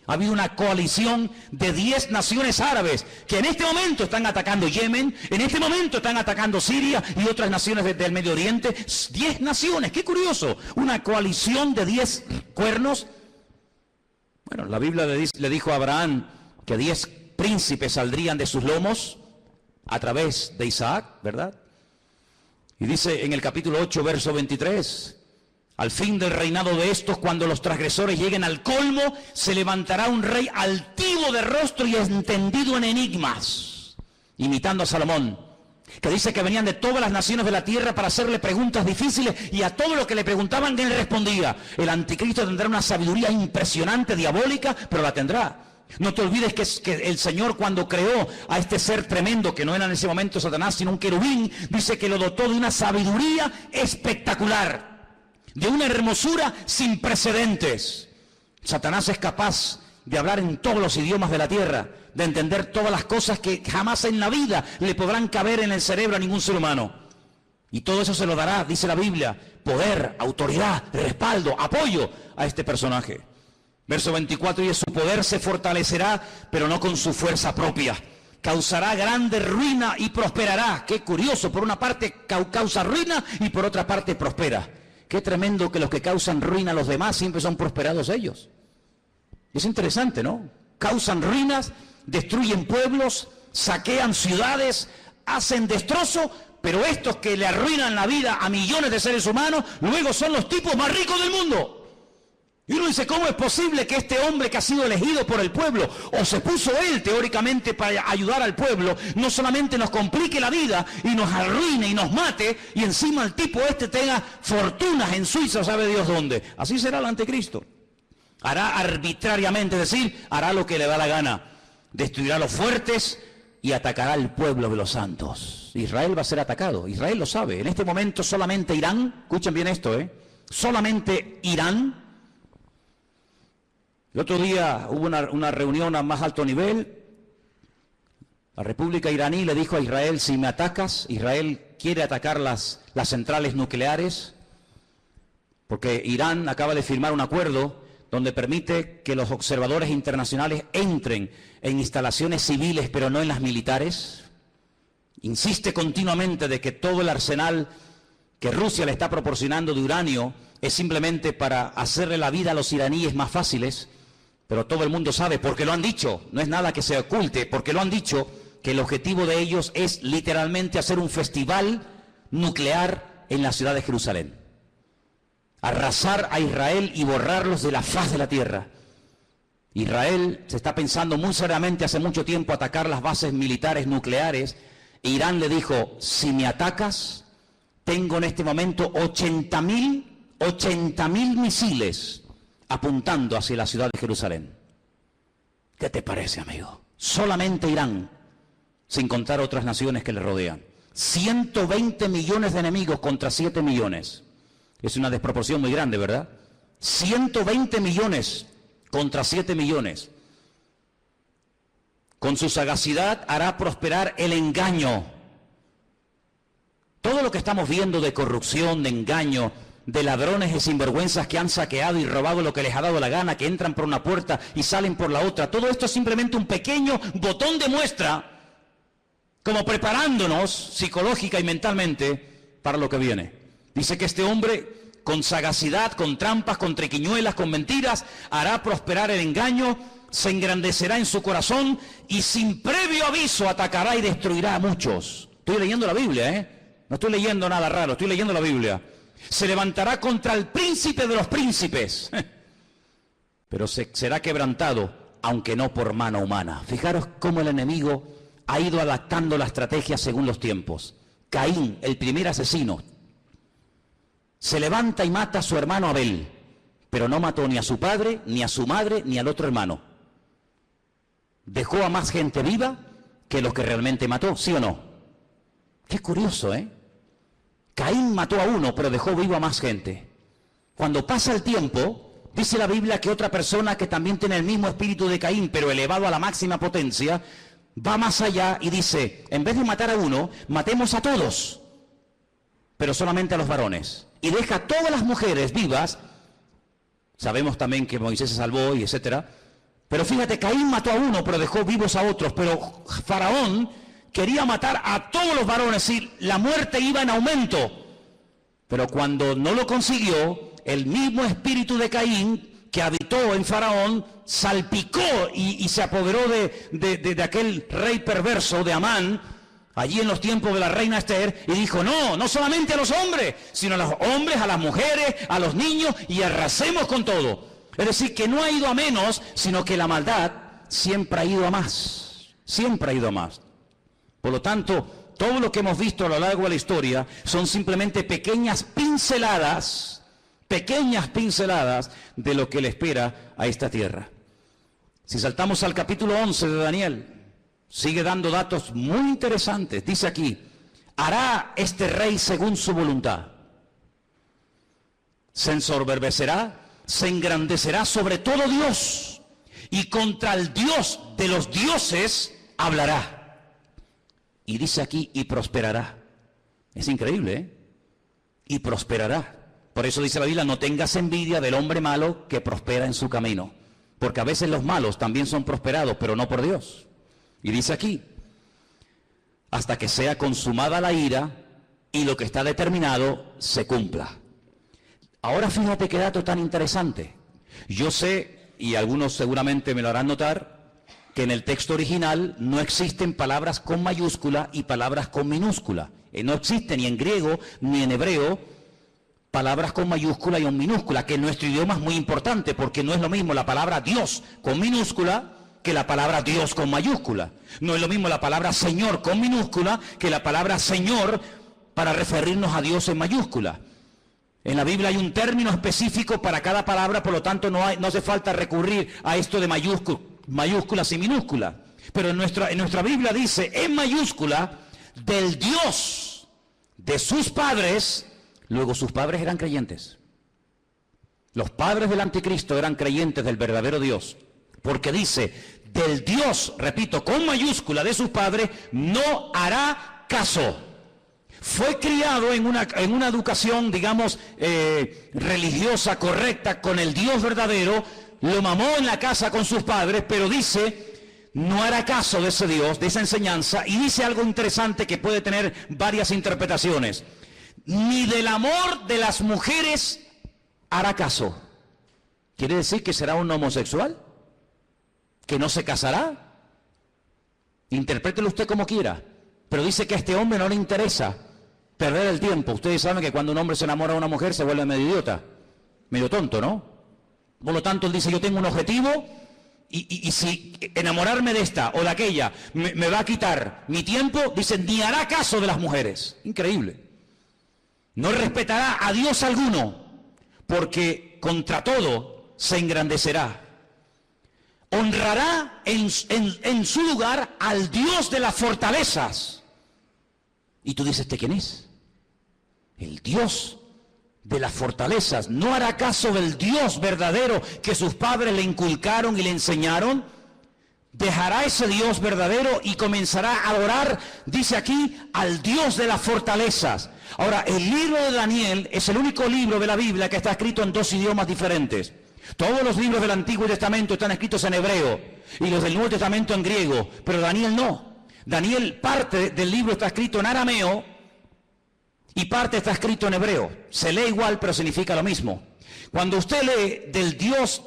ha habido una coalición de 10 naciones árabes que en este momento están atacando Yemen, en este momento están atacando Siria y otras naciones del Medio Oriente. 10 naciones, qué curioso, una coalición de 10 cuernos. Bueno, la Biblia le dijo a Abraham que 10 príncipes saldrían de sus lomos a través de Isaac, ¿verdad? Y dice en el capítulo 8, verso 23... al fin del reinado de estos, cuando los transgresores lleguen al colmo, se levantará un rey altivo de rostro y entendido en enigmas, imitando a Salomón. que dice que venían de todas las naciones de la tierra para hacerle preguntas difíciles, y a todo lo que le preguntaban él respondía. El anticristo tendrá una sabiduría impresionante, diabólica, pero la tendrá. No te olvides que el Señor, cuando creó a este ser tremendo, que no era en ese momento Satanás sino un querubín, dice que lo dotó de una sabiduría espectacular, de una hermosura sin precedentes. Satanás es capaz de hablar en todos los idiomas de la tierra, de entender todas las cosas que jamás en la vida le podrán caber en el cerebro a ningún ser humano. Y todo eso se lo dará, dice la Biblia, poder, autoridad, respaldo, apoyo a este personaje. Verso 24, y su poder se fortalecerá, pero no con su fuerza propia. Causará grande ruina y prosperará. Qué curioso, por una parte causa ruina y por otra parte prospera. Qué tremendo que los que causan ruina a los demás siempre son prosperados ellos. Es interesante, ¿no? Causan ruinas, destruyen pueblos, saquean ciudades, hacen destrozo, pero estos que le arruinan la vida a millones de seres humanos, luego son los tipos más ricos del mundo. Y uno dice, ¿cómo es posible que este hombre que ha sido elegido por el pueblo, o se puso él teóricamente para ayudar al pueblo, no solamente nos complique la vida y nos arruine y nos mate, y encima el tipo este tenga fortunas en Suiza, sabe Dios dónde? Así será el anticristo. Hará arbitrariamente, es decir, hará lo que le da la gana. Destruirá a los fuertes y atacará al pueblo de los santos. Israel va a ser atacado, Israel lo sabe. En este momento solamente Irán, escuchen bien esto, solamente Irán. El otro día hubo una reunión a más alto nivel. La República iraní le dijo a Israel, si me atacas, Israel quiere atacar las centrales nucleares, porque Irán acaba de firmar un acuerdo donde permite que los observadores internacionales entren en instalaciones civiles, pero no en las militares. Insiste continuamente de que todo el arsenal que Rusia le está proporcionando de uranio es simplemente para hacerle la vida a los iraníes más fáciles, pero todo el mundo sabe, porque lo han dicho, no es nada que se oculte, porque lo han dicho, que el objetivo de ellos es literalmente hacer un festival nuclear en la ciudad de Jerusalén. Arrasar a Israel y borrarlos de la faz de la tierra. Israel se está pensando muy seriamente hace mucho tiempo atacar las bases militares nucleares. Irán le dijo, si me atacas, tengo en este momento 80.000 misiles apuntando hacia la ciudad de Jerusalén. ¿Qué te parece, amigo? Solamente Irán, sin contar otras naciones que le rodean. 120 millones de enemigos contra 7 millones. Es una desproporción muy grande, ¿verdad? 120 millones contra 7 millones. Con su sagacidad hará prosperar el engaño. Todo lo que estamos viendo de corrupción, de engaño, de ladrones y sinvergüenzas que han saqueado y robado lo que les ha dado la gana, que entran por una puerta y salen por la otra, todo esto es simplemente un pequeño botón de muestra, como preparándonos psicológica y mentalmente para lo que viene. Dice que este hombre, con sagacidad, con trampas, con triquiñuelas, con mentiras, hará prosperar el engaño, se engrandecerá en su corazón y sin previo aviso atacará y destruirá a muchos. Estoy leyendo la Biblia, no estoy leyendo nada raro, estoy leyendo la Biblia. Se levantará contra el príncipe de los príncipes, pero será quebrantado, aunque no por mano humana. Fijaros cómo el enemigo ha ido adaptando la estrategia según los tiempos. Caín, el primer asesino, se levanta y mata a su hermano Abel, pero no mató ni a su padre, ni a su madre, ni al otro hermano. Dejó a más gente viva que los que realmente mató, ¿sí o no? Qué curioso, Caín mató a uno, pero dejó vivo a más gente. Cuando pasa el tiempo, dice la Biblia que otra persona que también tiene el mismo espíritu de Caín, pero elevado a la máxima potencia, va más allá y dice, en vez de matar a uno, matemos a todos, pero solamente a los varones. Y deja a todas las mujeres vivas. Sabemos también que Moisés se salvó y etcétera. Pero fíjate, Caín mató a uno, pero dejó vivos a otros. Pero Faraón quería matar a todos los varones y la muerte iba en aumento. Pero cuando no lo consiguió, el mismo espíritu de Caín que habitó en Faraón salpicó y se apoderó de aquel rey perverso de Amán, allí en los tiempos de la reina Esther, y dijo, no solamente a los hombres, sino a los hombres, a las mujeres, a los niños, y arrasemos con todo. Es decir, que no ha ido a menos, sino que la maldad siempre ha ido a más. Siempre ha ido a más. Por lo tanto, todo lo que hemos visto a lo largo de la historia son simplemente pequeñas pinceladas de lo que le espera a esta tierra. Si saltamos al capítulo 11 de Daniel, sigue dando datos muy interesantes. Dice aquí, hará este rey según su voluntad. Se ensoberbecerá, se engrandecerá sobre todo Dios, y contra el Dios de los dioses hablará. Y dice aquí, y prosperará. Es increíble, ¿eh? Y prosperará. Por eso dice la Biblia, no tengas envidia del hombre malo que prospera en su camino. Porque a veces los malos también son prosperados, pero no por Dios. Y dice aquí, hasta que sea consumada la ira y lo que está determinado se cumpla. Ahora fíjate qué dato tan interesante. Yo sé, y algunos seguramente me lo harán notar, que en el texto original no existen palabras con mayúscula y palabras con minúscula. No existe ni en griego ni en hebreo palabras con mayúscula y con minúscula, que en nuestro idioma es muy importante, porque no es lo mismo la palabra Dios con minúscula que la palabra Dios con mayúscula. No es lo mismo la palabra Señor con minúscula que la palabra Señor para referirnos a Dios en mayúscula. En la Biblia hay un término específico para cada palabra, por lo tanto no hace falta recurrir a esto de mayúsculas y minúsculas. Pero en nuestra Biblia dice en mayúscula, del Dios de sus padres. Luego sus padres eran creyentes. Los padres del anticristo eran creyentes del verdadero Dios. Porque dice, del Dios, repito, con mayúscula de sus padres, no hará caso. Fue criado en una educación, digamos, religiosa, correcta, con el Dios verdadero. Lo mamó en la casa con sus padres, pero dice, no hará caso de ese Dios, de esa enseñanza. Y dice algo interesante que puede tener varias interpretaciones. Ni del amor de las mujeres hará caso. ¿Quiere decir que será un homosexual? ¿Que no se casará? Interprételo usted como quiera. Pero dice que a este hombre no le interesa perder el tiempo. Ustedes saben que cuando un hombre se enamora de una mujer se vuelve medio idiota, medio tonto, ¿no? Por lo tanto, él dice, yo tengo un objetivo y si enamorarme de esta o de aquella me va a quitar mi tiempo, dice, ni hará caso de las mujeres. Increíble. No respetará a Dios alguno, porque contra todo se engrandecerá. Honrará en su lugar al Dios de las fortalezas. Y tú dices, ¿este quién es? El Dios de las fortalezas. ¿No hará caso del Dios verdadero que sus padres le inculcaron y le enseñaron? Dejará ese Dios verdadero y comenzará a adorar, dice aquí, al Dios de las fortalezas. Ahora, el libro de Daniel es el único libro de la Biblia que está escrito en dos idiomas diferentes. Todos los libros del Antiguo Testamento están escritos en hebreo y los del Nuevo Testamento en griego, pero Daniel no. Daniel, parte del libro está escrito en arameo y parte está escrito en hebreo. Se lee igual, pero significa lo mismo. Cuando usted lee del Dios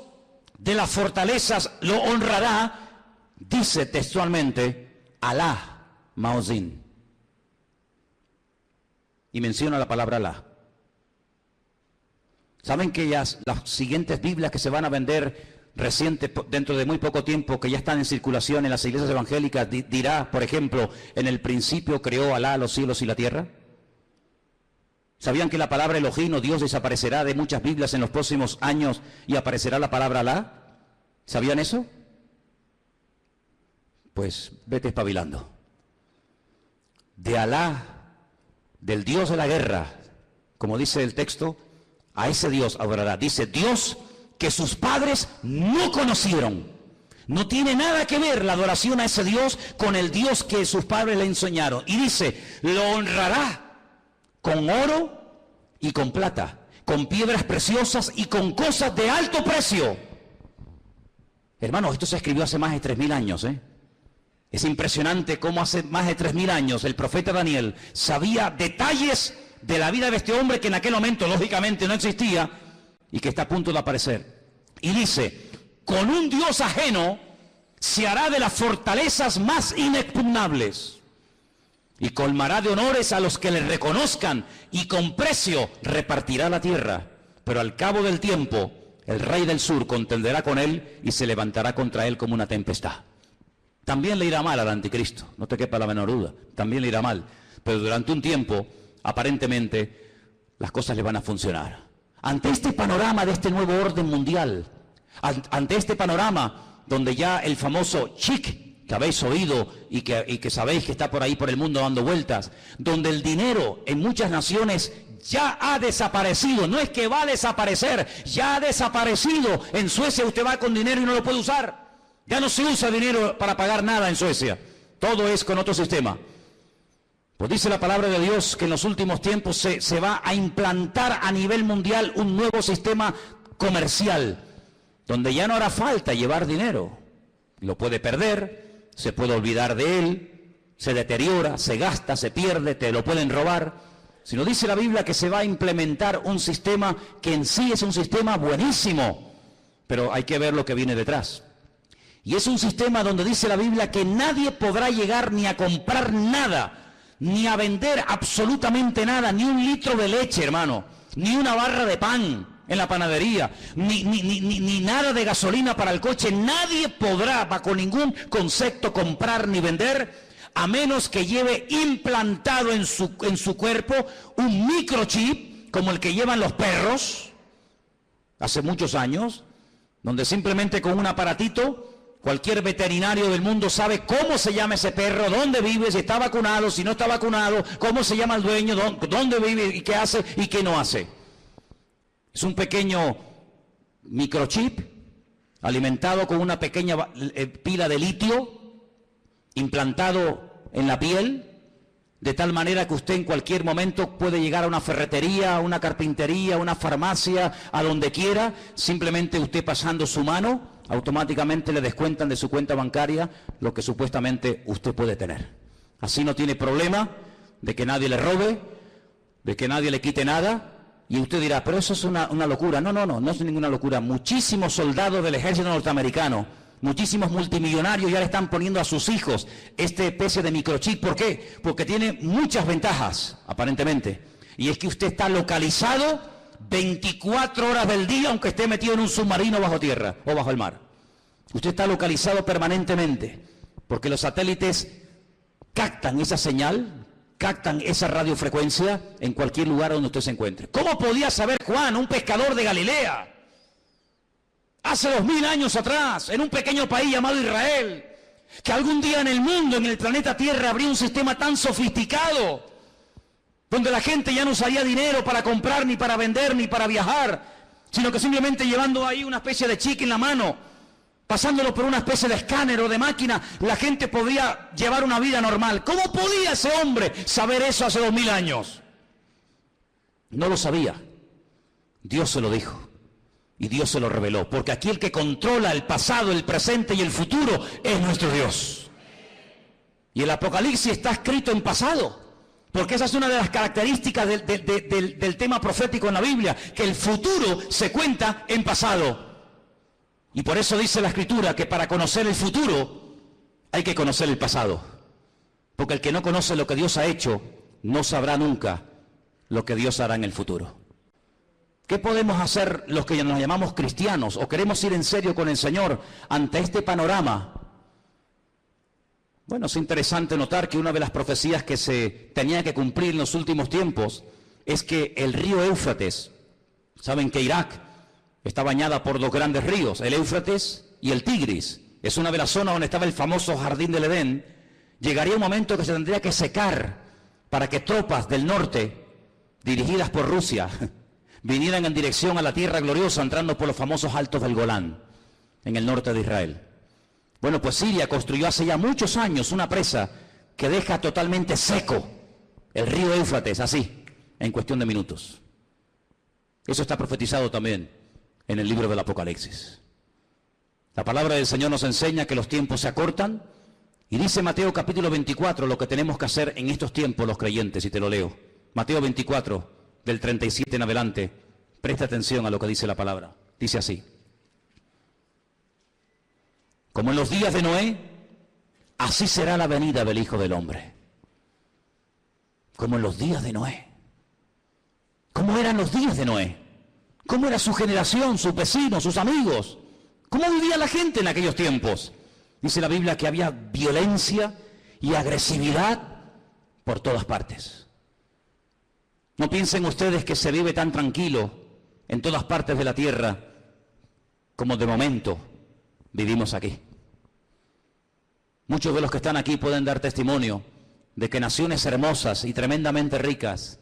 de las fortalezas lo honrará, dice textualmente, Alá Maozín. Y menciona la palabra Alá. ¿Saben que las siguientes Biblias que se van a vender dentro de muy poco tiempo, que ya están en circulación en las iglesias evangélicas, dirá, por ejemplo, en el principio creó Alá los cielos y la tierra? ¿Sabían que la palabra Elohim o Dios desaparecerá de muchas Biblias en los próximos años y aparecerá la palabra Alá? ¿Sabían eso? Pues vete espabilando. De Alá, del Dios de la guerra, como dice el texto, a ese Dios adorará. Dice, Dios que sus padres no conocieron. No tiene nada que ver la adoración a ese Dios con el Dios que sus padres le enseñaron. Y dice, lo honrará con oro y con plata, con piedras preciosas y con cosas de alto precio. Hermanos, esto se escribió hace más de 3000 años, ¿eh? Es impresionante cómo hace más de 3000 años el profeta Daniel sabía detalles de la vida de este hombre que en aquel momento lógicamente no existía y que está a punto de aparecer. Y dice, con un Dios ajeno se hará de las fortalezas más inexpugnables y colmará de honores a los que le reconozcan y con precio repartirá la tierra. Pero al cabo del tiempo el rey del sur contenderá con él y se levantará contra él como una tempestad. También le irá mal al anticristo, no te quepa la menor duda, también le irá mal. pero durante un tiempo, aparentemente, las cosas le van a funcionar. Ante este panorama de este nuevo orden mundial, ante este panorama donde ya el famoso chic que habéis oído y que sabéis que está por ahí por el mundo dando vueltas, donde el dinero en muchas naciones ya ha desaparecido, no es que va a desaparecer, ya ha desaparecido. En Suecia usted va con dinero y no lo puede usar, ya no se usa dinero para pagar nada en Suecia, todo es con otro sistema. Pues dice la palabra de Dios que en los últimos tiempos se va a implantar a nivel mundial un nuevo sistema comercial, donde ya no hará falta llevar dinero, lo puede perder, se puede olvidar de él, se deteriora, se gasta, se pierde, te lo pueden robar, sino dice la Biblia que se va a implementar un sistema que en sí es un sistema buenísimo, pero hay que ver lo que viene detrás. Y es un sistema donde dice la Biblia que nadie podrá llegar ni a comprar nada, ni a vender absolutamente nada, ni un litro de leche, hermano, ni una barra de pan en la panadería, ni nada de gasolina para el coche. Nadie podrá, bajo ningún concepto, comprar ni vender, a menos que lleve implantado en su cuerpo un microchip, como el que llevan los perros, hace muchos años, donde simplemente con un aparatito, cualquier veterinario del mundo sabe cómo se llama ese perro, dónde vive, si está vacunado, si no está vacunado, cómo se llama el dueño, dónde vive y qué hace y qué no hace. Es un pequeño microchip alimentado con una pequeña pila de litio implantado en la piel, de tal manera que usted en cualquier momento puede llegar a una ferretería, a una carpintería, a una farmacia, a donde quiera, simplemente usted pasando su mano, automáticamente le descuentan de su cuenta bancaria lo que supuestamente usted puede tener. Así no tiene problema de que nadie le robe, de que nadie le quite nada. Y usted dirá, pero eso es una locura. No es ninguna locura. Muchísimos soldados del ejército norteamericano, muchísimos multimillonarios ya le están poniendo a sus hijos esta especie de microchip. ¿Por qué? Porque tiene muchas ventajas, aparentemente. Y es que usted está localizado 24 horas del día, aunque esté metido en un submarino bajo tierra o bajo el mar. Usted está localizado permanentemente, porque los satélites captan esa señal, captan esa radiofrecuencia en cualquier lugar donde usted se encuentre. ¿Cómo podía saber Juan, un pescador de Galilea, hace 2000 años atrás, en un pequeño país llamado Israel, que algún día en el mundo, en el planeta Tierra, habría un sistema tan sofisticado, donde la gente ya no usaría dinero para comprar, ni para vender, ni para viajar, sino que simplemente llevando ahí una especie de chip en la mano, pasándolo por una especie de escáner o de máquina, la gente podría llevar una vida normal? ¿Cómo podía ese hombre saber eso hace 2000 años? No lo sabía. Dios se lo dijo. Y Dios se lo reveló. Porque aquí el que controla el pasado, el presente y el futuro es nuestro Dios. Y el Apocalipsis está escrito en pasado. Porque esa es una de las características del tema profético en la Biblia, que el futuro se cuenta en pasado. Y por eso dice la Escritura que para conocer el futuro hay que conocer el pasado. Porque el que no conoce lo que Dios ha hecho, no sabrá nunca lo que Dios hará en el futuro. ¿Qué podemos hacer los que nos llamamos cristianos o queremos ir en serio con el Señor ante este panorama? Bueno, es interesante notar que una de las profecías que se tenía que cumplir en los últimos tiempos es que el río Éufrates, saben que Irak está bañada por dos grandes ríos, el Éufrates y el Tigris. Es una de las zonas donde estaba el famoso Jardín del Edén. Llegaría un momento que se tendría que secar para que tropas del norte, dirigidas por Rusia, vinieran en dirección a la tierra gloriosa, entrando por los famosos Altos del Golán, en el norte de Israel. Bueno, pues Siria construyó hace ya muchos años una presa que deja totalmente seco el río Éufrates, así, en cuestión de minutos. Eso está profetizado también en el libro del Apocalipsis. La palabra del Señor nos enseña que los tiempos se acortan, y dice Mateo capítulo 24 lo que tenemos que hacer en estos tiempos los creyentes, y te lo leo. Mateo 24, del 37 en adelante, presta atención a lo que dice la palabra. Dice así: como en los días de Noé, así será la venida del Hijo del Hombre. Como en los días de Noé. ¿Cómo eran los días de Noé? ¿Cómo era su generación, sus vecinos, sus amigos? ¿Cómo vivía la gente en aquellos tiempos? Dice la Biblia que había violencia y agresividad por todas partes. No piensen ustedes que se vive tan tranquilo en todas partes de la tierra como de momento vivimos aquí. Muchos de los que están aquí pueden dar testimonio de que naciones hermosas y tremendamente ricas,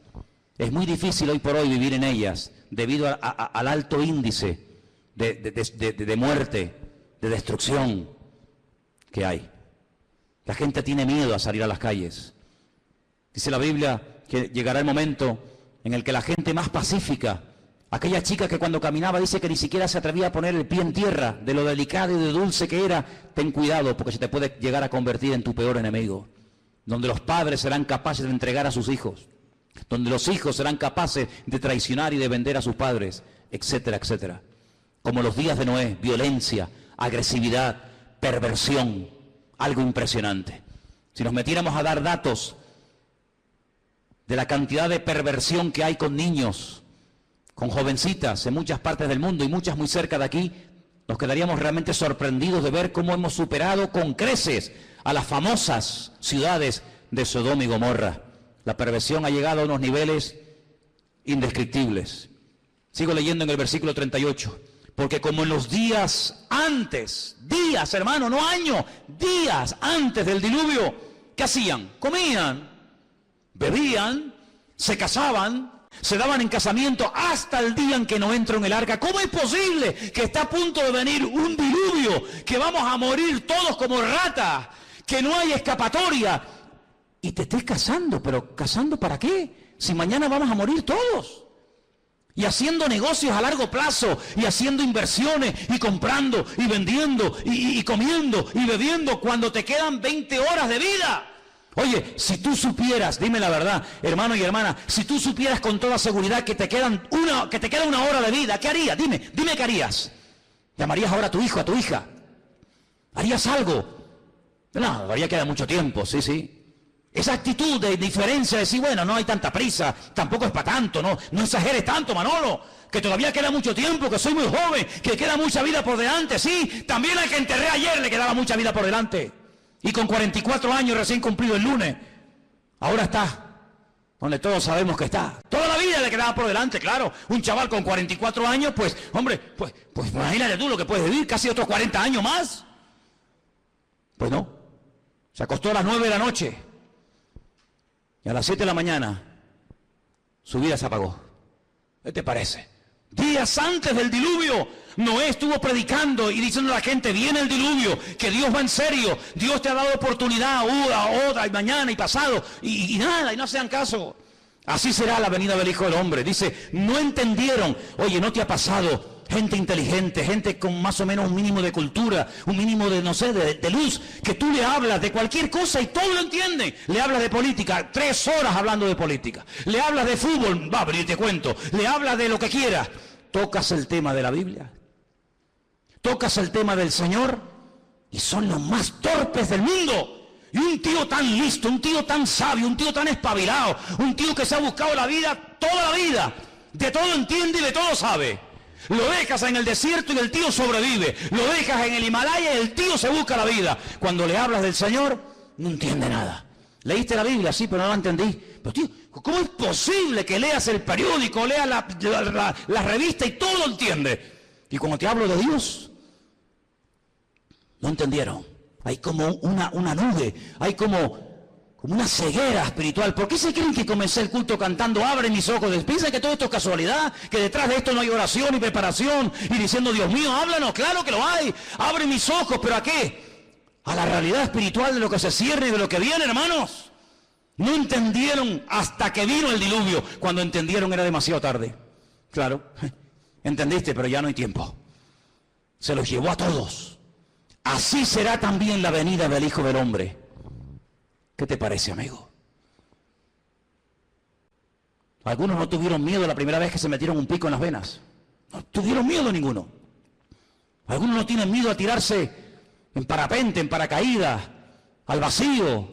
es muy difícil hoy por hoy vivir en ellas debido al alto índice de muerte, de destrucción que hay. La gente tiene miedo a salir a las calles. Dice la Biblia que llegará el momento en el que la gente más pacífica, aquella chica que cuando caminaba dice que ni siquiera se atrevía a poner el pie en tierra, de lo delicado y de dulce que era, ten cuidado porque se te puede llegar a convertir en tu peor enemigo. Donde los padres serán capaces de entregar a sus hijos, donde los hijos serán capaces de traicionar y de vender a sus padres, etcétera, etcétera. Como los días de Noé, violencia, agresividad, perversión, algo impresionante. Si nos metiéramos a dar datos de la cantidad de perversión que hay con niños, con jovencitas en muchas partes del mundo y muchas muy cerca de aquí, nos quedaríamos realmente sorprendidos de ver cómo hemos superado con creces a las famosas ciudades de Sodoma y Gomorra. La perversión ha llegado a unos niveles indescriptibles. Sigo leyendo en el versículo 38. Porque como en los días antes, días hermano, no años, días antes del diluvio, ¿qué hacían? Comían, bebían, se casaban, se daban en casamiento hasta el día en que no entró en el arca. ¿Cómo es posible que está a punto de venir un diluvio, que vamos a morir todos como ratas, que no hay escapatoria? Y te estés casando, pero ¿casando para qué? Si mañana vamos a morir todos. Y haciendo negocios a largo plazo, y haciendo inversiones, y comprando, y vendiendo, y comiendo, y bebiendo, cuando te quedan 20 horas de vida. Oye, si tú supieras, dime la verdad, hermano y hermana, si tú supieras con toda seguridad que te queda una hora de vida, ¿qué harías? Dime qué harías. ¿Llamarías ahora a tu hijo, a tu hija? ¿Harías algo? No, todavía queda mucho tiempo, sí. Esa actitud de diferencia, de decir, bueno, no hay tanta prisa, tampoco es para tanto, no exageres tanto, Manolo, que todavía queda mucho tiempo, que soy muy joven, que queda mucha vida por delante, sí, también al que enterré ayer le quedaba mucha vida por delante, y con 44 años recién cumplido el lunes, ahora está, donde todos sabemos que está, toda la vida le quedaba por delante, claro, un chaval con 44 años, pues, hombre, pues imagínate tú lo que puedes vivir, casi otros 40 años más, pues no, se acostó a las 9 de la noche, y a las 7 de la mañana, su vida se apagó. ¿Qué te parece? Días antes del diluvio, Noé estuvo predicando y diciendo a la gente, viene el diluvio, que Dios va en serio, Dios te ha dado oportunidad, otra, y mañana, y pasado, y nada, y no hacían caso. Así será la venida del Hijo del Hombre. Dice, no entendieron. Oye, ¿no te ha pasado? Gente inteligente, gente con más o menos un mínimo de cultura, un mínimo de, no sé, de luz, que tú le hablas de cualquier cosa y todo lo entienden. Le hablas de política, 3 horas hablando de política. Le hablas de fútbol, va, pero yo te cuento. Le hablas de lo que quieras. Tocas el tema de la Biblia. Tocas el tema del Señor y son los más torpes del mundo. Y un tío tan listo, un tío tan sabio, un tío tan espabilado, un tío que se ha buscado la vida toda la vida. De todo entiende y de todo sabe. Lo dejas en el desierto y el tío sobrevive. Lo dejas en el Himalaya y el tío se busca la vida. Cuando le hablas del Señor, no entiende nada. ¿Leíste la Biblia? Sí, pero no la entendí. Pero tío, ¿cómo es posible que leas el periódico, leas la revista y todo lo entiende? Y cuando te hablo de Dios, no entendieron. Hay como una nube, hay como una ceguera espiritual. ¿Por qué se creen que comencé el culto cantando abre mis ojos? ¿Piensan que todo esto es casualidad? ¿Que detrás de esto no hay oración y preparación? Y diciendo, Dios mío, háblanos. Claro que lo hay. Abre mis ojos, ¿pero a qué? A la realidad espiritual de lo que se cierne y de lo que viene, hermanos. No entendieron hasta que vino el diluvio. Cuando entendieron era demasiado tarde. Claro, entendiste, pero ya no hay tiempo. Se los llevó a todos. Así será también la venida del Hijo del Hombre. ¿Qué te parece, amigo? Algunos no tuvieron miedo la primera vez que se metieron un pico en las venas. No tuvieron miedo ninguno. Algunos no tienen miedo a tirarse en parapente, en paracaídas, al vacío,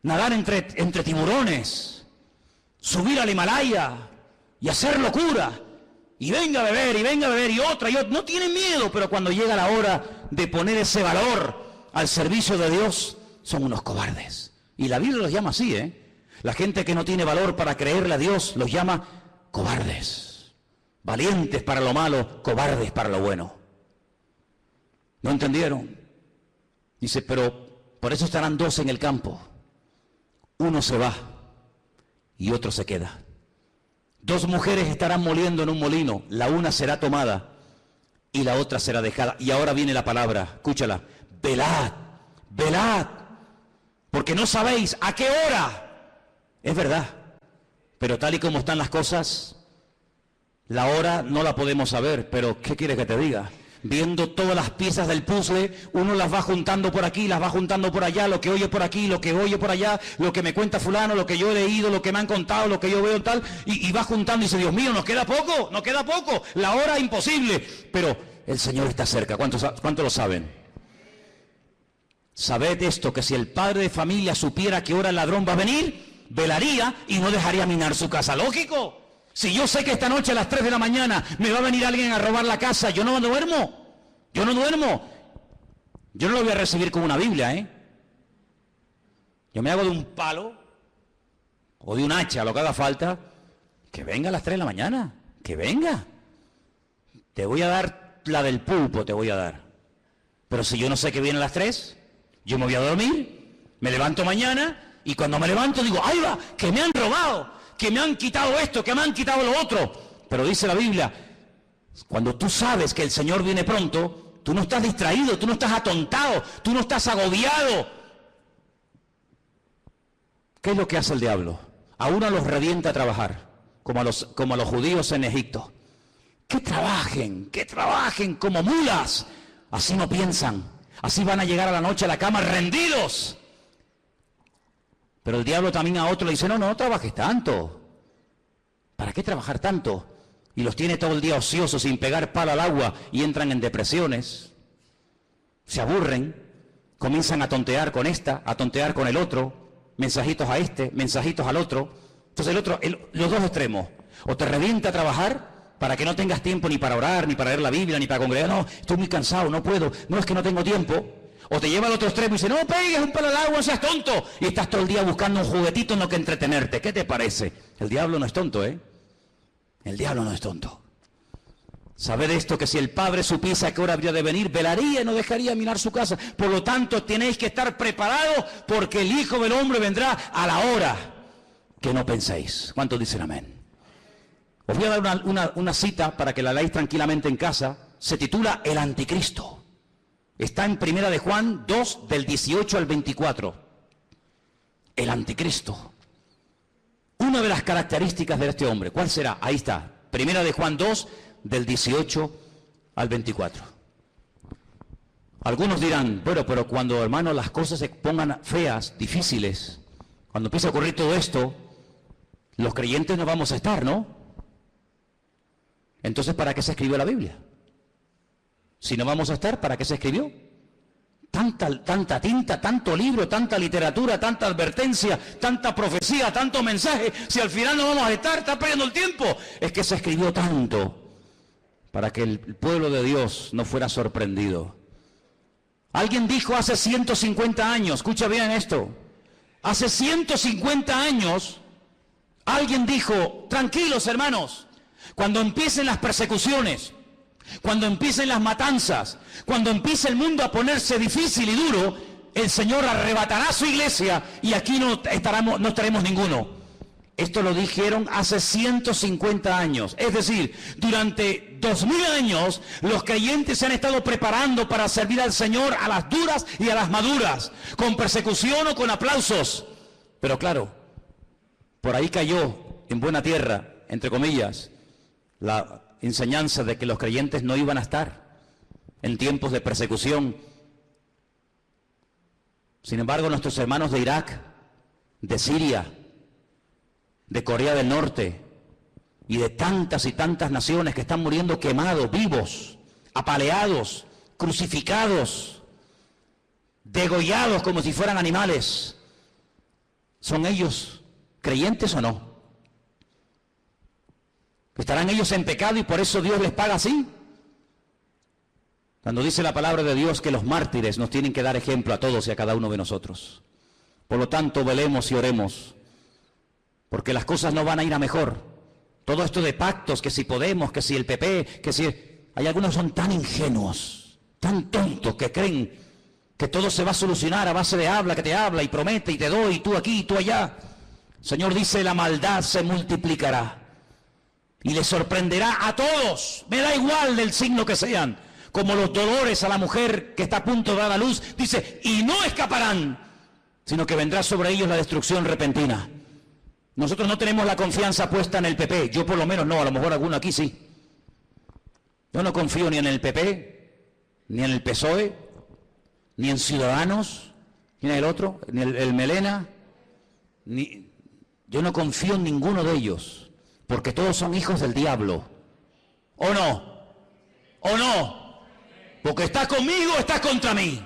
nadar entre tiburones, subir al Himalaya y hacer locura. Y venga a beber, y otra. No tienen miedo, pero cuando llega la hora de poner ese valor al servicio de Dios, son unos cobardes. Y la Biblia los llama así, La gente que no tiene valor para creerle a Dios los llama cobardes. Valientes para lo malo, cobardes para lo bueno. ¿No entendieron? Dice, pero por eso estarán dos en el campo. Uno se va y otro se queda. Dos mujeres estarán moliendo en un molino, la una será tomada y la otra será dejada. Y ahora viene la palabra, escúchala, velad, velad, porque no sabéis a qué hora. Es verdad, pero tal y como están las cosas, la hora no la podemos saber, pero ¿qué quieres que te diga? Viendo todas las piezas del puzzle, uno las va juntando por aquí, las va juntando por allá, lo que oye por aquí, lo que oye por allá, lo que me cuenta fulano, lo que yo he leído, lo que me han contado, lo que yo veo tal, y va juntando y dice, Dios mío, nos queda poco, la hora imposible, pero el Señor está cerca. ¿Cuántos lo saben? Sabed esto, que si el padre de familia supiera que hora el ladrón va a venir, velaría y no dejaría minar su casa. Lógico. Si yo sé que esta noche a las 3 de la mañana me va a venir alguien a robar la casa, yo no duermo. Yo no duermo. Yo no lo voy a recibir con una Biblia, ¿eh? Yo me hago de un palo o de un hacha, lo que haga falta, que venga a las 3 de la mañana. Que venga. Te voy a dar la del pulpo, te voy a dar. Pero si yo no sé que viene a las 3, yo me voy a dormir, me levanto mañana y cuando me levanto digo, ¡ay va! ¡Que me han robado! Que me han quitado esto, que me han quitado lo otro. Pero dice la Biblia, cuando tú sabes que el Señor viene pronto, tú no estás distraído, tú no estás atontado, tú no estás agobiado. ¿Qué es lo que hace el diablo? A uno los revienta a trabajar, como a los judíos en Egipto. Que trabajen como mulas. Así no piensan, así van a llegar a la noche a la cama rendidos. Pero el diablo también a otro le dice, no trabajes tanto. ¿Para qué trabajar tanto? Y los tiene todo el día ociosos, sin pegar palo al agua, y entran en depresiones. Se aburren, comienzan a tontear con esta, a tontear con el otro, mensajitos a este, mensajitos al otro. Entonces los dos extremos. O te revienta a trabajar para que no tengas tiempo ni para orar, ni para leer la Biblia, ni para congregar. No, estoy muy cansado, no puedo, no es que no tengo tiempo. O te lleva al otro extremo y dice, no pegues un palo al agua, seas tonto. Y estás todo el día buscando un juguetito en lo que entretenerte. ¿Qué te parece? El diablo no es tonto, ¿eh? El diablo no es tonto. Sabed esto, que si el padre supiese a qué hora habría de venir, velaría y no dejaría minar su casa. Por lo tanto, tenéis que estar preparados, porque el Hijo del Hombre vendrá a la hora que no penséis. ¿Cuántos dicen amén? Os voy a dar una cita para que la leáis tranquilamente en casa. Se titula El Anticristo. Está en Primera de Juan 2, del 18 al 24. El Anticristo. Una de las características de este hombre, ¿cuál será? Ahí está. Primera de Juan 2, del 18 al 24. Algunos dirán, bueno, pero cuando, hermanos, las cosas se pongan feas, difíciles, cuando empiece a ocurrir todo esto, los creyentes no vamos a estar, ¿no? Entonces, ¿para qué se escribió la Biblia? Si no vamos a estar, ¿para qué se escribió? Tanta tinta, tanto libro, tanta literatura, tanta advertencia, tanta profecía, tanto mensaje. Si al final no vamos a estar, está perdiendo el tiempo. Es que se escribió tanto para que el pueblo de Dios no fuera sorprendido. Alguien dijo hace 150 años, escucha bien esto, hace 150 años, alguien dijo, tranquilos hermanos, cuando empiecen las persecuciones, cuando empiecen las matanzas, cuando empiece el mundo a ponerse difícil y duro, el Señor arrebatará su iglesia y aquí no estaremos ninguno. Esto lo dijeron hace 150 años. Es decir, durante 2000 años los creyentes se han estado preparando para servir al Señor a las duras y a las maduras, con persecución o con aplausos. Pero claro, por ahí cayó en buena tierra, entre comillas, la enseñanza de que los creyentes no iban a estar en tiempos de persecución. Sin embargo, nuestros hermanos de Irak, de Siria, de Corea del Norte y de tantas y tantas naciones que están muriendo quemados, vivos, apaleados, crucificados, degollados como si fueran animales, ¿son ellos creyentes o no? ¿Estarán ellos en pecado y por eso Dios les paga así? Cuando dice la palabra de Dios que los mártires nos tienen que dar ejemplo a todos y a cada uno de nosotros. Por lo tanto, velemos y oremos porque las cosas no van a ir a mejor. Todo esto de pactos, que si Podemos, que si el PP, que si... Hay algunos que son tan ingenuos, tan tontos, que creen que todo se va a solucionar a base de habla, que te habla y promete y te doy, y tú aquí y tú allá. El Señor dice, la maldad se multiplicará y le sorprenderá a todos, me da igual del signo que sean, como los dolores a la mujer que está a punto de dar a luz, dice, y no escaparán, sino que vendrá sobre ellos la destrucción repentina. Nosotros no tenemos la confianza puesta en el PP, yo por lo menos no, a lo mejor alguno aquí sí. Yo no confío ni en el PP, ni en el PSOE, ni en Ciudadanos, ni en el otro, ni el Melena, yo no confío en ninguno de ellos, porque todos son hijos del diablo. ¿O no? ¿O no? Porque estás conmigo o estás contra mí.